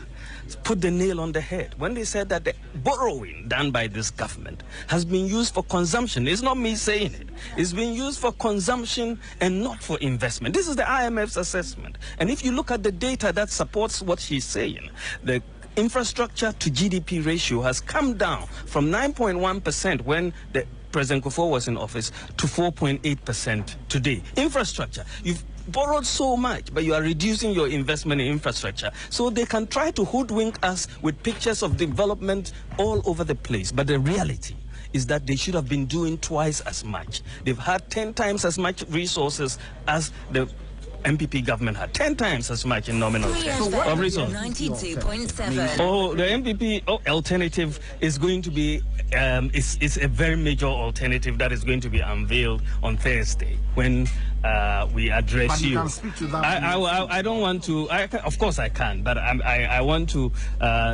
put the nail on the head when they said that the borrowing done by this government has been used for consumption. It's not me saying it. It's been used for consumption and not for investment. This is the IMF's assessment. And if you look at the data that supports what she's saying, the infrastructure to GDP ratio has come down from 9.1% when the President Kufuor was in office to 4.8% today. Infrastructure, you've borrowed so much, but you are reducing your investment in infrastructure. So they can try to hoodwink us with pictures of development all over the place. But the reality is that they should have been doing twice as much. They've had 10 times as much resources as the MPP government had, 10 times as much in nominal terms of resources. 92.7. Oh, the MPP alternative is going to be, it's a very major alternative that is going to be unveiled on Thursday when we address but you. Can speak to that. I don't want to, of course I can, but I want to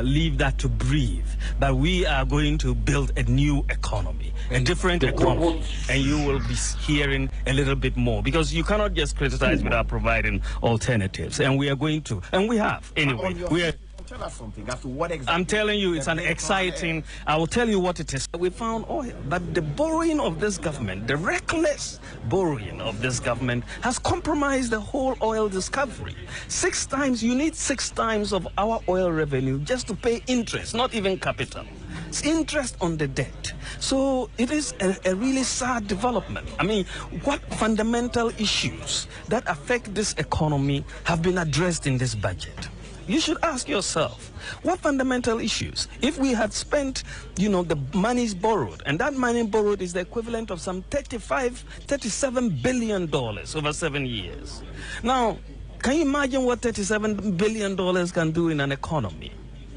leave that to breathe. But we are going to build a new economy, a different economy, and you will be hearing a little bit more, because you cannot just criticize without providing alternatives, and we are going to, and we have anyway. We are. Tell us something as to what exactly. I'm telling you, it's an exciting. I will tell you what it is. We found oil, but the borrowing of this government, the reckless borrowing of this government, has compromised the whole oil discovery. 6 times, you need 6 times of our oil revenue just to pay interest, not even capital. It's interest on the debt. So it is a really sad development. I mean, what fundamental issues that affect this economy have been addressed in this budget? You should ask yourself, what fundamental issues? If we had spent, the monies borrowed, and that money borrowed is the equivalent of some $37 billion over 7 years. Now, can you imagine what $37 billion can do in an economy?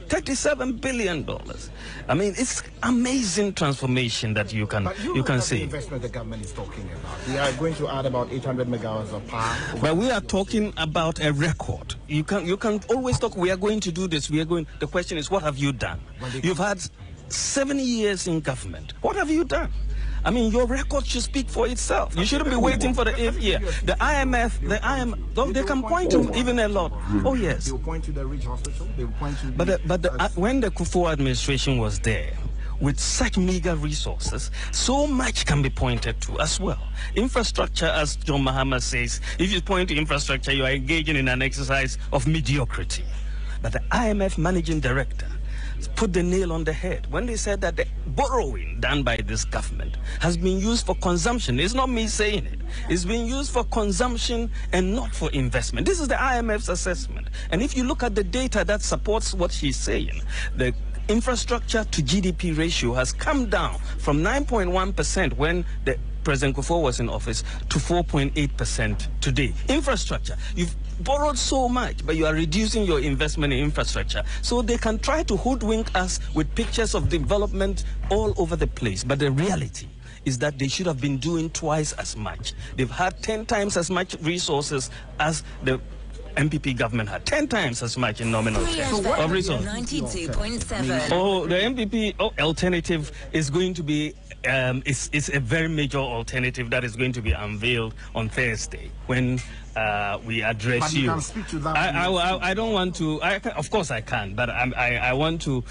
$37 billion. I mean, it's amazing transformation that you can see. The investment the government is talking about. We are going to add about 800 megawatts of power. But we are talking about a record. You can always talk. We are going to do this. The question is, what have you done? You've had 7 years in government. What have you done? I mean, your record should speak for itself. You shouldn't be waiting for the 8th year. The IMF, they can point to even a lot. Oh yes. They will point to the Ridge Hospital. They will point to. When the Kufuor administration was there, with such meager resources, so much can be pointed to as well. Infrastructure, as John Mahama says, if you point to infrastructure, you are engaging in an exercise of mediocrity. But the IMF managing director put the nail on the head when they said that the borrowing done by this government has been used for consumption. It's not me saying it. It's been used for consumption and not for investment. This is the IMF's assessment. And if you look at the data that supports what she's saying, the infrastructure to GDP ratio has come down from 9.1% when the President Kufuor was in office to 4.8% today. Infrastructure, you've borrowed so much, but you are reducing your investment in infrastructure. So they can try to hoodwink us with pictures of development all over the place. But the reality is that they should have been doing twice as much. They've had 10 times as much resources as the MPP government had 10 times as much in nominal terms of resources. 92.7. Oh, the MPP alternative is going to be is a very major alternative that is going to be unveiled on Thursday when we address but you. Can speak to that. I don't want to. Of course I can, but I want to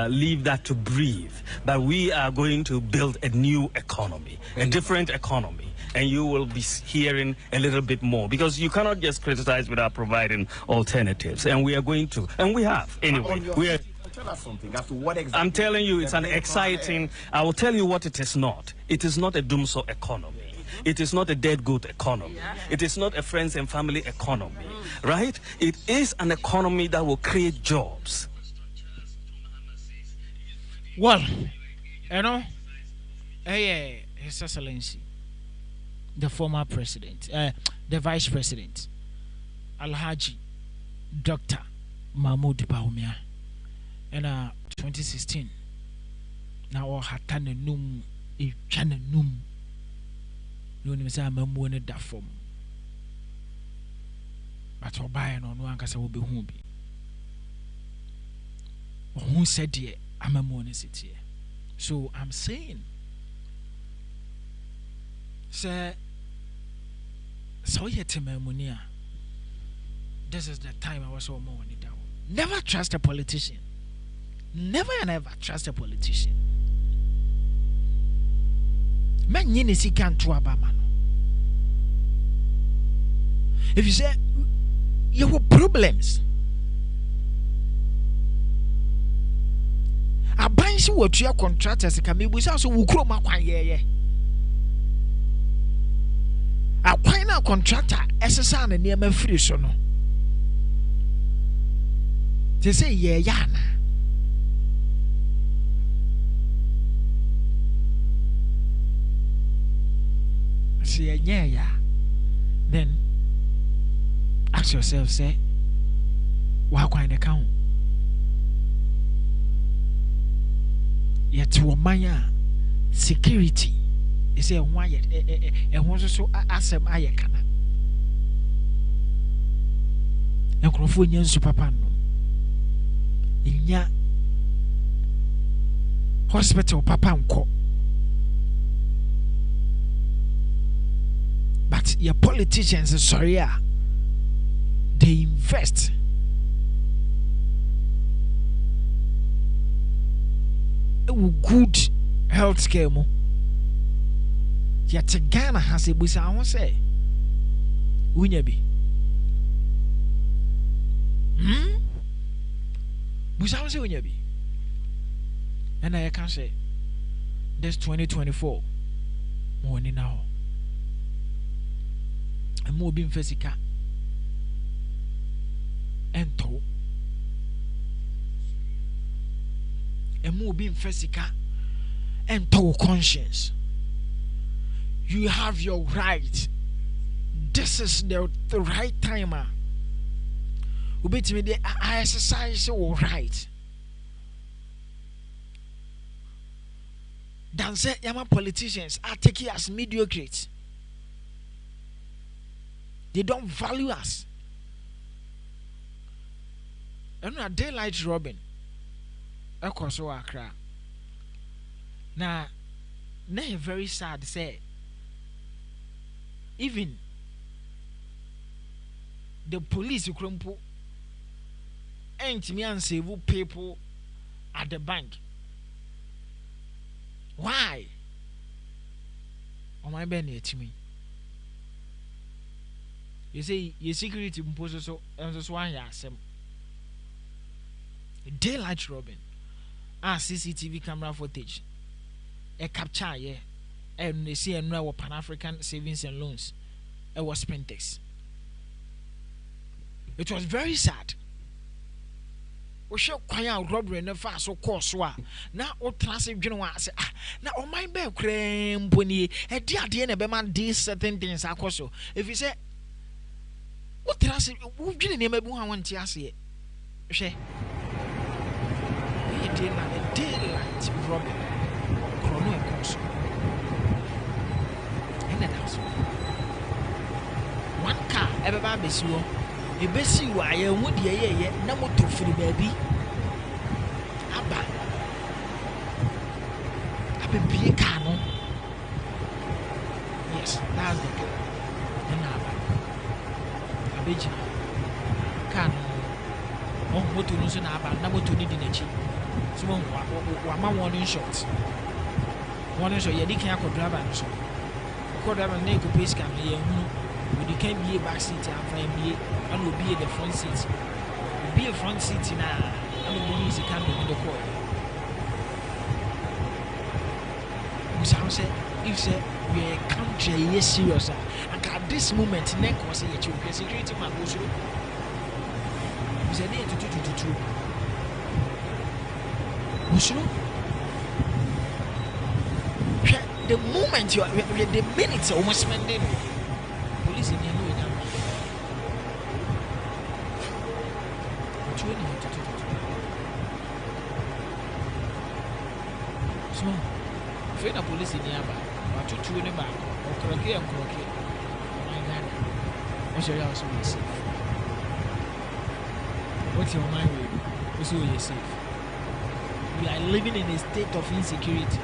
leave that to breathe. But we are going to build a new economy, a different economy. And you will be hearing a little bit more, because you cannot just criticize without providing alternatives. And we are going to, and we have anyway. We are. Tell us something as to what exactly. I'm telling you, it's an exciting. I will tell you what it is not. It is not a doomsday economy. It is not a dead goat economy. It is not a friends and family economy, right? It is an economy that will create jobs. Well, you know, His Excellency, the former president, the vice president, Alhaji Dr. Mahmoud Bawumia, and 2016. Now hatana num e chana num. No ni say amamu ne da form. But obaye no anka say wo be hu bi. Who said ye amamu ne sitie. So I'm saying, say, so yet this is the time I was so more on it down. Never trust a politician. Never and ever trust a politician. Man, you see, can't do a man. If you say you have problems, a bunch of what your contractors can be without so wukro makwan ye. A kwina contractor SSR na near free so no. They say ye yana. Say yeah. Then ask yourself, say, why kwina account? Yet womanya security. They say why and was so asem ayekana. Na krofo nyen su papa no. Inya hospital papa nko. But your politicians, sorry, they invest good health care mo. Yet Ghana has a busa. I want to say, Winyabi. Busa, I want to say Winyabi. And I can say, this 2024 morning now. And more being physical and to and more being physical and to conscience. You have your right. This is the right time. I exercise your right. Than say young politicians are taking us mediocre. They don't value us. And a daylight robin. Eko so akra. Na very sad say. Even the police crumple ain't me and save people at the bank. Why? On my benny to me. You say your security imposes so and so one yasem. Daylight robin. CCTV camera footage. A capture, yeah. And they see our Pan-African savings and loans. It was Sprintex. It was very sad. We show quiet robbery in the fast so course. Now, all transit general say, now, on my back, cream, pony, a dear DNA, Beman, these certain things are also. If you say, what transit, who didn't name a boy, I want to say, she daylight robbery. Chrono and course. One car, everybody be sure. ebesi wa ye hu de ye na moto firi baabi aba abebie car no. Yes, that's the car. Then aba abeji car no moto no so na aba na moto ni di n'achi so wa ma warning shot ye di kan akọ driver no so akọ driver na eko pace car no ye hu we di kan be back seat and find be and will be the front seat. Be a front seat na and will use the candle in the coil. We sound say if say we are country yes serious and at this moment neck was a security man goes through. We said to the moment you are the minutes almost spending police in the new so if the police in the aba or to two in the back or croquet and croquet, my God, what's your house will be safe? What's your mind will also you're safe? We are living in a state of insecurity.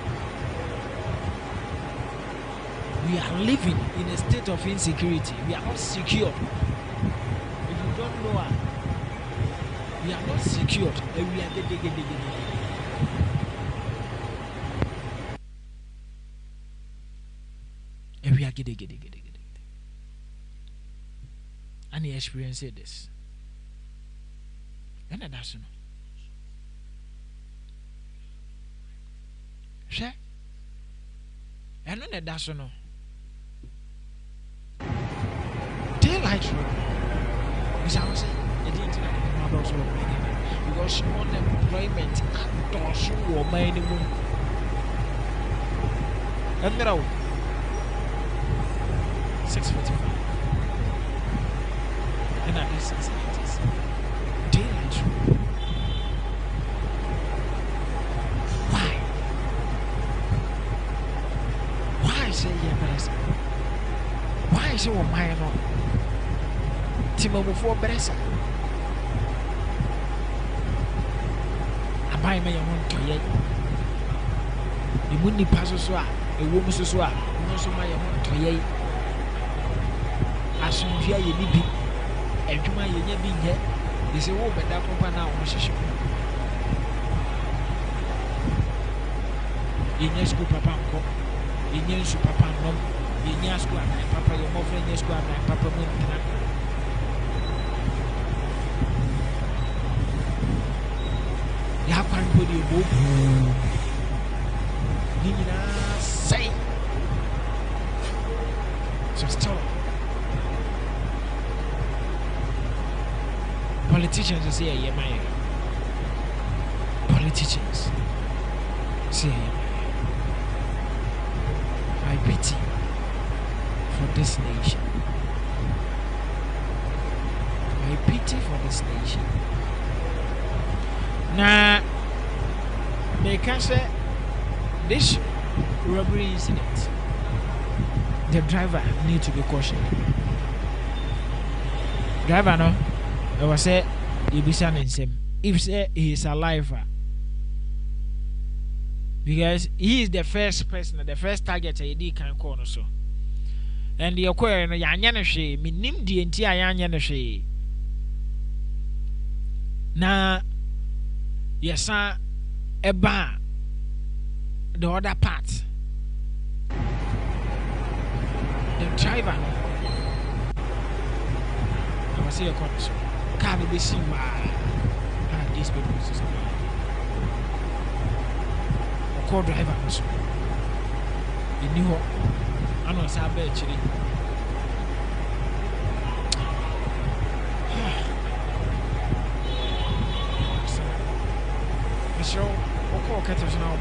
We are living in a state of insecurity. We are not secure. If you don't know her, we are not secured. And we are and we are and he experienced this. And that's no. Share. And that's no. Daylight road. Which I was saying, it didn't because unemployment does not minimum. And now 6:45. And at least 6:80. Daylight road. Why say yes? Why say what mine on? Timofo Bressa. Abai me yawon toye. Imuni paso so a, ewo mu so a, no so ma yawon toye. Asumfia ye ni bi. Edwuma ye nya bi nye. They say wo beda papa na wo hihye. Yenye school papa nko. Yenye su papa nom. Yenye school anan papa ye mo friend yenye school anan papa mo ntina. Ya kwan bo de bo. Ni na say. So still politicians say yeah my politicians say I pity for this nation. I pity for this nation. Now, they can say this robbery incident, the driver need to be cautioned. Driver no, I was say he be standing same. If say he is alive, because he is the first person, the first target he can call so. And the acquire no yanya she, me nim the entire yanya she. Na yes sir, eba the other part. The driver I was say a corner car be seen by these people call driver also. You knew I know say actually. So, okay, catch now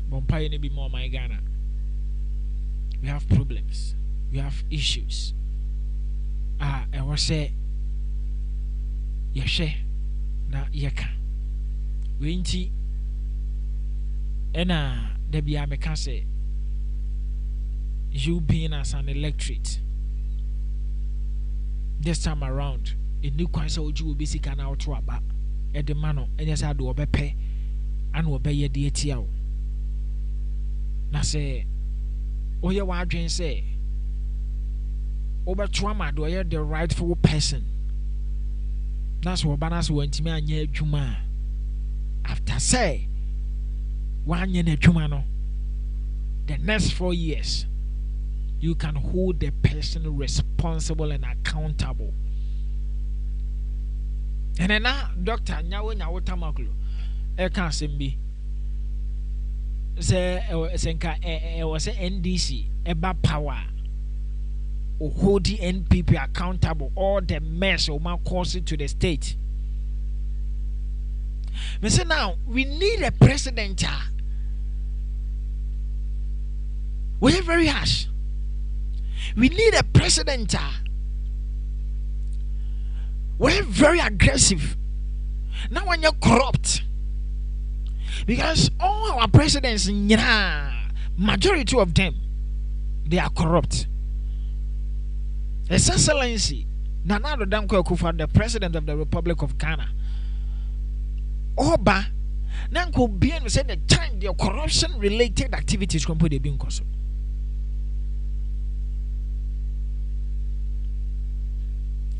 Bompire need be more my Ghana. We have problems. We have issues. I was say, yeshe na yeka. We inti, ena debi ameka say, you being as an electorate, this time around a new kwansa oji will be sika na auto aba e de mano enya sa do obepe ana obeye de atia wo na se oye wa adwen se obeto ama do ye the rightful person that's what banas wantimi anya adwuma after say one year adwuma no the next 4 years you can hold the person responsible and accountable. And then now, Doctor Nyawo Tamaklo, can't say me. Say, was NDC, about power, or hold the NPP accountable, all the mess of my cause to the state. Me say now, we need a president. We're very harsh. We need a president. We're very aggressive. Now when you're corrupt, because all our presidents, majority of them, they are corrupt. His Excellency Nana Addo Dankwa Akufo-Addo, the President of the Republic of Ghana, Oba, Nanko Bien said the time the corruption-related activities can put the being cause.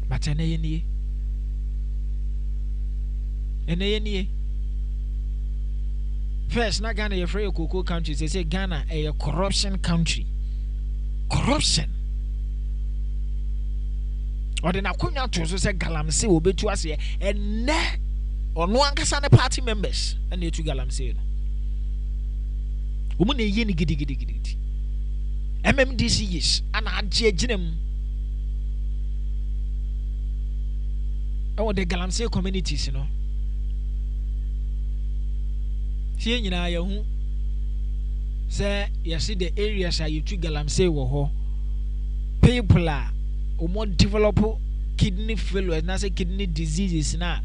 But ene first na Ghana ye free cocoa country say Ghana a corruption country. Corruption. Or the nakunya to so say galamsey obetu ase ene ono ankasa ne party members and etu galamsey no. Omo na ye ni gidi. MMDC yes ana agye ginem. Oh, the Galamsey communities, you know. See, you know, say, you see the areas are you to Galamsey wo people are more develop kidney failure, not say kidney diseases now.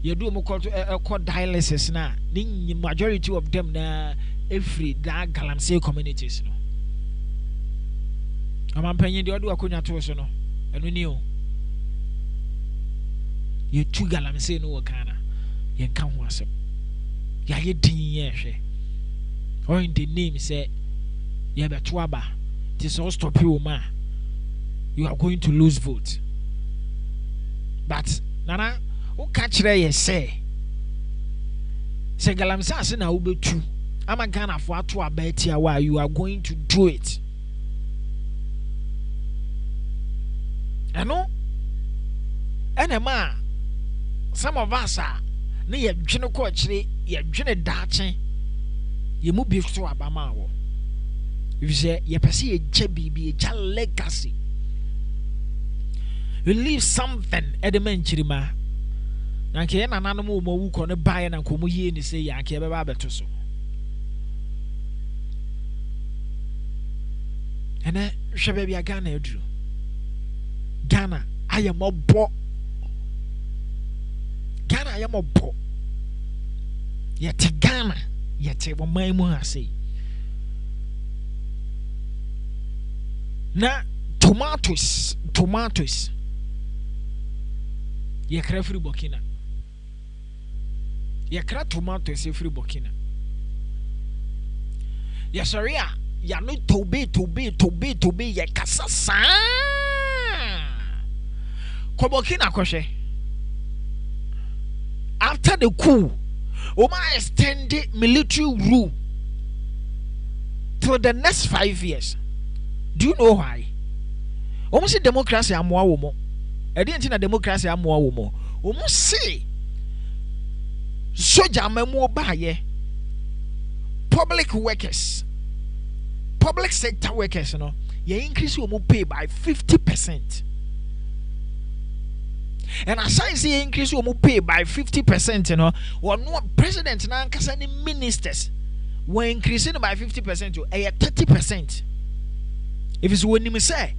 You do more called dialysis now. The majority of them na every that Galamsey communities, you know. I'm paying the other akunya to no, and we knew. You two Galamsey no Wakana. You can't was him. Ya ye din ye. Or in the name say, you have a twaba. This all stop you, ma. You are going to lose vote. But Nana, who catch there say Galamsey as na ube two. I'm a Ghana for to abet here while you are going to do it. I know. And a man. Some of us are near Gino Coachly, ye Jenny Darchen, ye move to Abama. If you say, ye perceive a jebby be a child legacy. You leave something at the menchirima. Nanke an animal who can buy and come here and say, Yankee Babatoso. And then, Shabby, I Ghana drew. Ghana, I am more bought. Ghana, I am a bo. Yet Ghana, yet a woman say. Na tomatoes. Ye cra free Burkina. Ye cra tomatoes free Burkina. Ye sorry, ya no to be ye kasasa. Ko Burkina kwashe. After the coup, Oma extended military rule for the next 5 years. Do you know why? Almost democracy am more woman. I didn't think democracy am more woman. Almost say soldier memo by public workers, public sector workers, you know, you increase your pay by 50%. And as I say, increase your pay by 50%, you know, or no president now any ministers were increasing by 50% to 30%. If it's when you say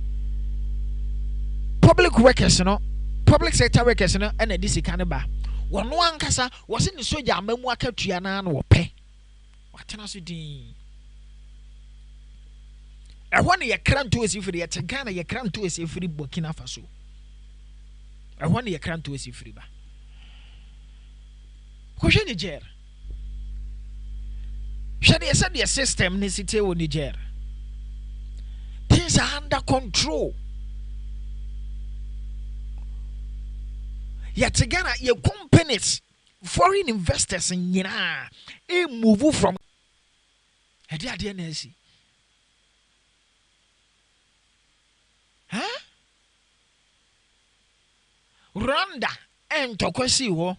public workers, you know, public sector workers, you know, and this kind of bar. One kasa was in the soldier memoir Triana or pay. What can I say? I want your crown to us if you are Ghana, your crown to us if you Burkina Faso. I want your cram to see free. Question Niger. Shall they send your system in city or Niger? Things are under control. Yet again, your companies, foreign investors in Yina, a move from a DNC. Huh? Rwanda and Tokwesi wo.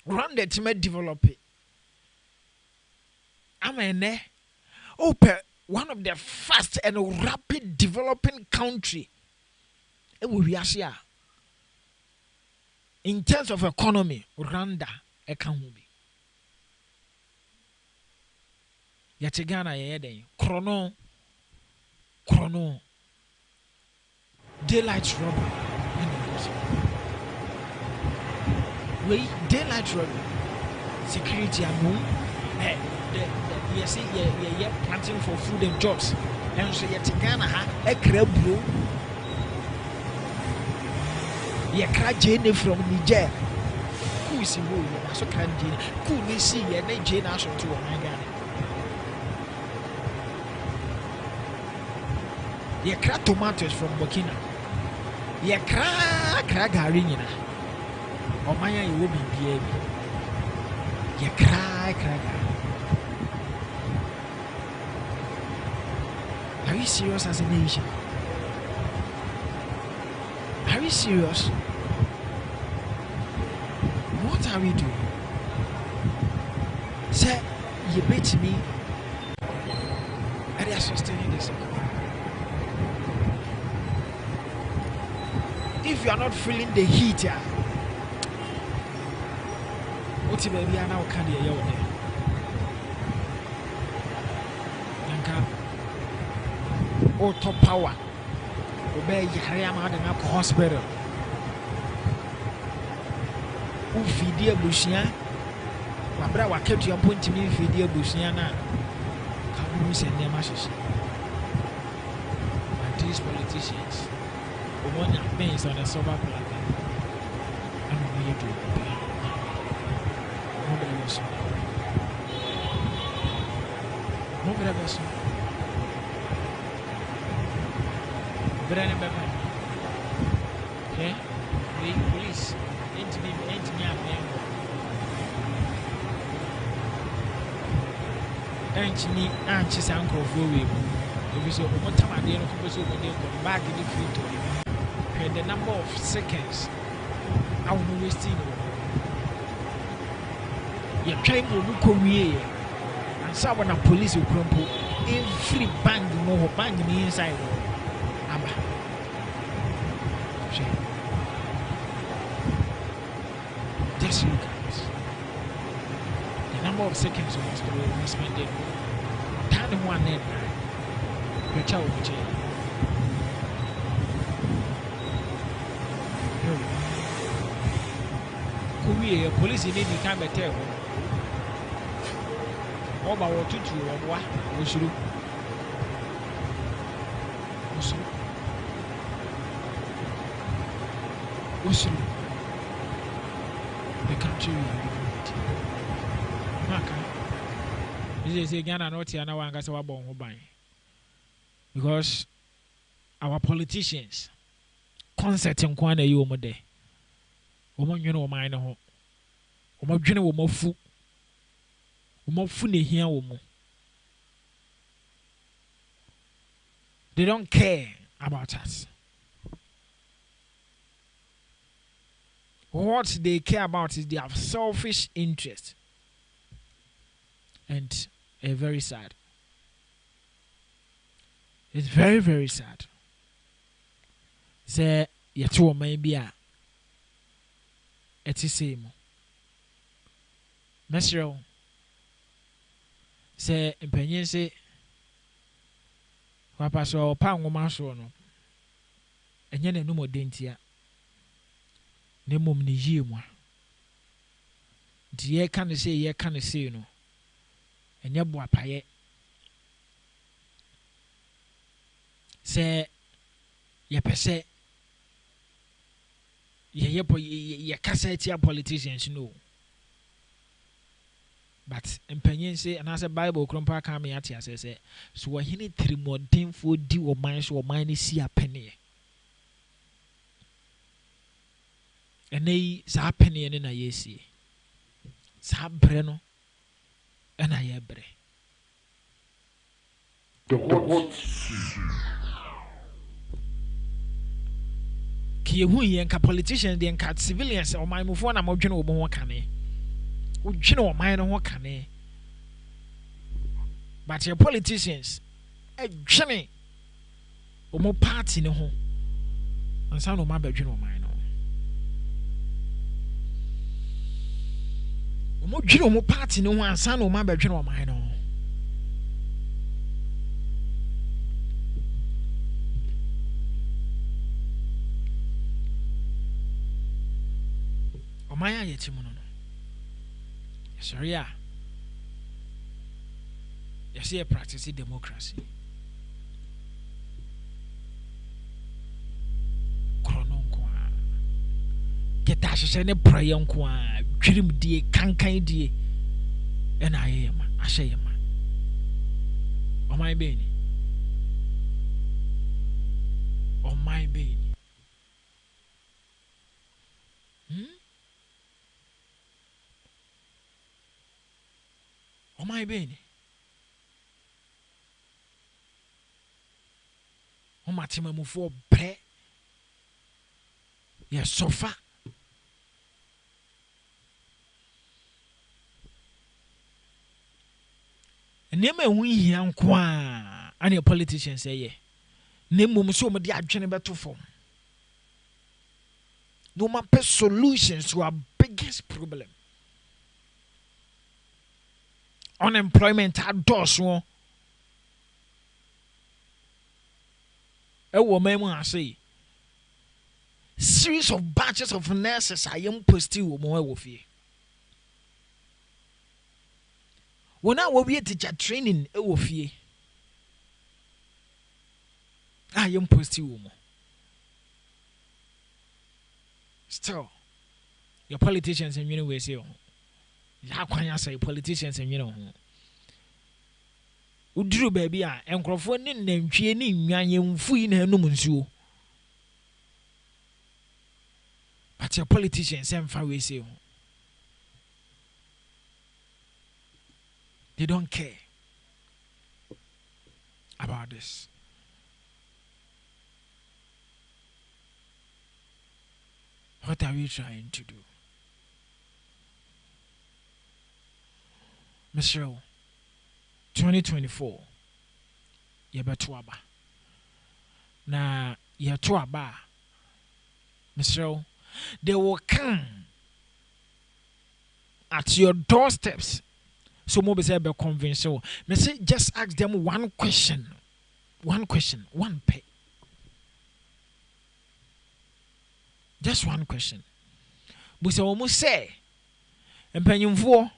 Rwanda to develop it. Amen. Open one of the fast and rapid developing country. It will be Asia. In terms of economy, Rwanda can be. Yatigana yede chrono daylight robbery. Wait, daylight robbery. Security and you see, you're planting for food and jobs. And so you're taking a crab bro. You're crying from Niger. Who is in wood? I saw crying. Could we see your name Jane Ashton to a man? You cry tomatoes from Burkina. You cry Harina. Or Maya, you will be baby. You cry. Are you serious as a nation? Are we serious? What are we doing? Say, you bet me. And they are sustaining this. If you are not feeling the heat, what's the baby? I now can't hear you there. Auto power. Obey Yahayama and up hospital. Who feed dear Bushia? Wabra, what kept your point to me, feed dear Bushiana? Come, miss and their masses. And these politicians, the one that pays on a silver platter. I don't know you do. Nobody else. Nobody else. Okay, the police ain't me anxious uncle for we. If you say, what time I didn't go back in the future, and the number of seconds I will be wasting. You're trying to look away, and someone a police will crumple every bang more bang in the inside. Just look at this. The number of seconds we spend in time one net. Your child will change. Korea police in any time at tell. All about what to do or what we should do. The country we are living in. Maka, this is Ghana not here now. Because our politicians concert in Kwana you over there. Woman, you know, mine home. Woman, you know, woman, fu. Woman, funny here, woman. They don't care about us. What they care about is their selfish interest. And very sad. It's very, very sad. Say, you two maybe it's the same. Mesro say, opinion say, Papa so pound woman so no. And yet no more daintier. Ne mum ni yie mu. Nti ye kan say no. Enye bo apaye. Se ye pese ye kasa politicians no. But mpanyin say and as a Bible krompa ka me ate ase say so wo hene trimodinfo di wo man so wo man ni si apene. Ene za apene ne na yesi. Sa bre no e na ye bre. The hot seat. Ki hu yen ka politicians den ka civilians o man mufo na modwene wo ho kane. Udwene wo man no ho kane. But your politicians adwene o mo party ne ho. Ansa no ma badwene wo man no. O mo dwene o mo party ne ho ansa no ma badwene wo man no. Maya yetimuno no. Sorry ya. Yes, you practice democracy. Krono kwa. Geta hye ne prayer kwa. Dwirim die kankan die. E na ayema, ahyeyema. Oman be ni. Oman be ni. Oman beni. Omatima mufo bre. Ya sofa. Neme hu hia nkwa ani politicians say ye. Nemo so mo de adwene beto fom. No man pe solutions to our biggest problem. Unemployment adults won. Ewo memu ase. Series of batches of nurses are young posted wo mo ewo fie. Wona wo be teacher training ewo fie. Ah young posted wo mo. Still your politicians and you say ya kwanya say politicians and you know uduru baby a enkrofo ne nantwie ne nwan yemfu yi na enum nsuo but your politicians and fa we say they don't care about this. What are we trying to do? Mr. 2024 yebeto aba na yeto aba Mr. they will come at your doorsteps so mo be say be convince you. Me say just ask them one question one pay, just one question. We say almost say empanyimfo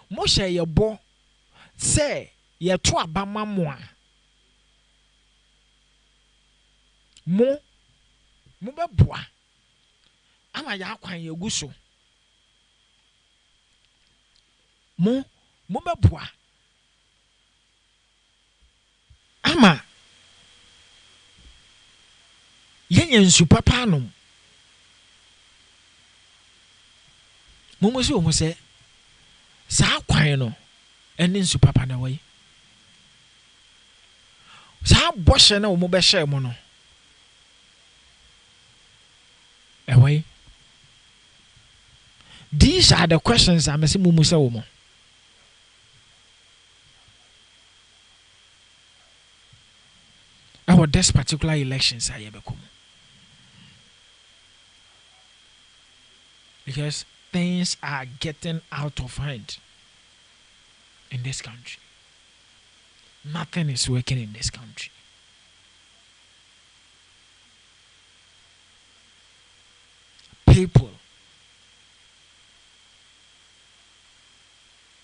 mo share your bo say ye to abama mo a mo beboa ama ya kwan ye guso mo beboa ama yenye nsu papa no mo si o mo say sa kwan no ene nsu papa na wai sa boshe na o mo be share mo no away. These are the questions I'm saying mumusa woman. Our this particular elections are become because things are getting out of hand in this country. Nothing is working in this country. People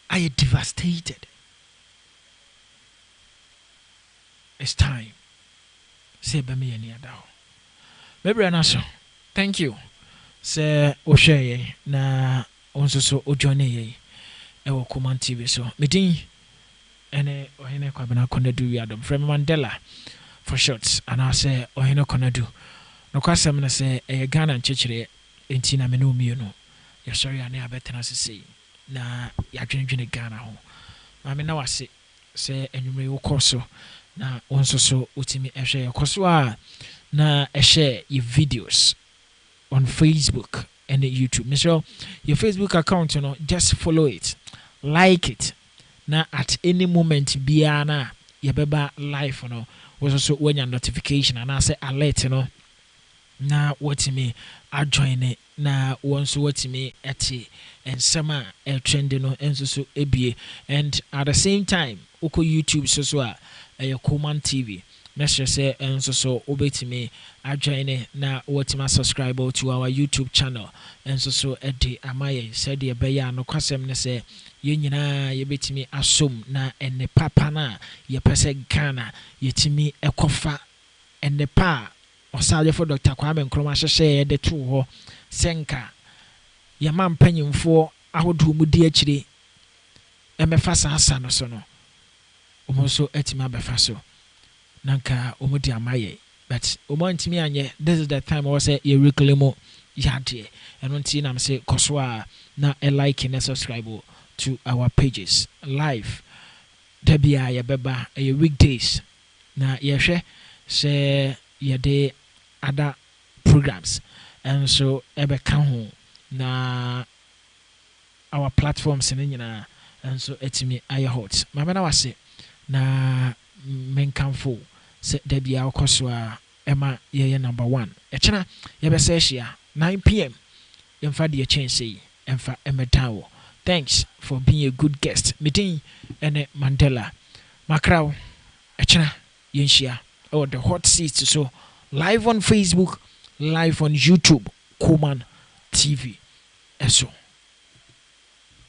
are devastated. It's time. Say, Bami and Yadao. Baby Anaso, thank you sɛ wohwɛ yɛn na wo nso so wojoine yɛn ɛwɔ Koman TV so medin ɛne ɔhene Kwabena Konadu Wiadom frɛ me Mandela for short anaasɛ ɔhene Konadu nokwasɛm no sɛ ɛyɛ Ghana nkyɛkyerɛ enti na me ne omienu yɛsɔre a ne abɛtena sesei na yɛadwenedwene Ghana ho maame na wase sɛ anwummerɛ wokɔ so na wo nso so wotumi ɛhwɛ yɛkɔ so a na ɛhyɛ yɛ videos on Facebook and YouTube. Mr. Your Facebook account, just follow it, like it. Now at any moment, biana yabeba live, was also when your notification and I say alert, Now what me I join it. Now once what me at and summer a trend, and so and at the same time, Oko YouTube so a KOMAN TV. Message say and so obetime adjoin na watima subscribe to our YouTube channel and so edi amaye said ye beya no kwasem ne say ye nyina ye betimi asom na ene papa na ye pese Ghana yetimi ekofa ene pa osade for Dr. Kwame Nkrumah hyehye de to ho senka ye man panyimfo ahodo mu di akire emefa sa no so no omoso etima befa so nanka omudi amaye but omantimi anye this is the time I say you reclaim yade and until I'm say koswa na like and subscribe to our pages live debia ya beba weekdays na yehwe say yede other programs and so ebeka ho na our platforms ni nyina and so etimi aye hot mama na wase na menkamfo se debia okoswa ema ye number 1 echena yebese hia 9 p.m. yemfa de chance emfa emetawo. Thanks for being a good guest. Meeting ene Mandela Makraw echena yenhia oh the hot seat so live on Facebook, live on YouTube, KOMAN TV eso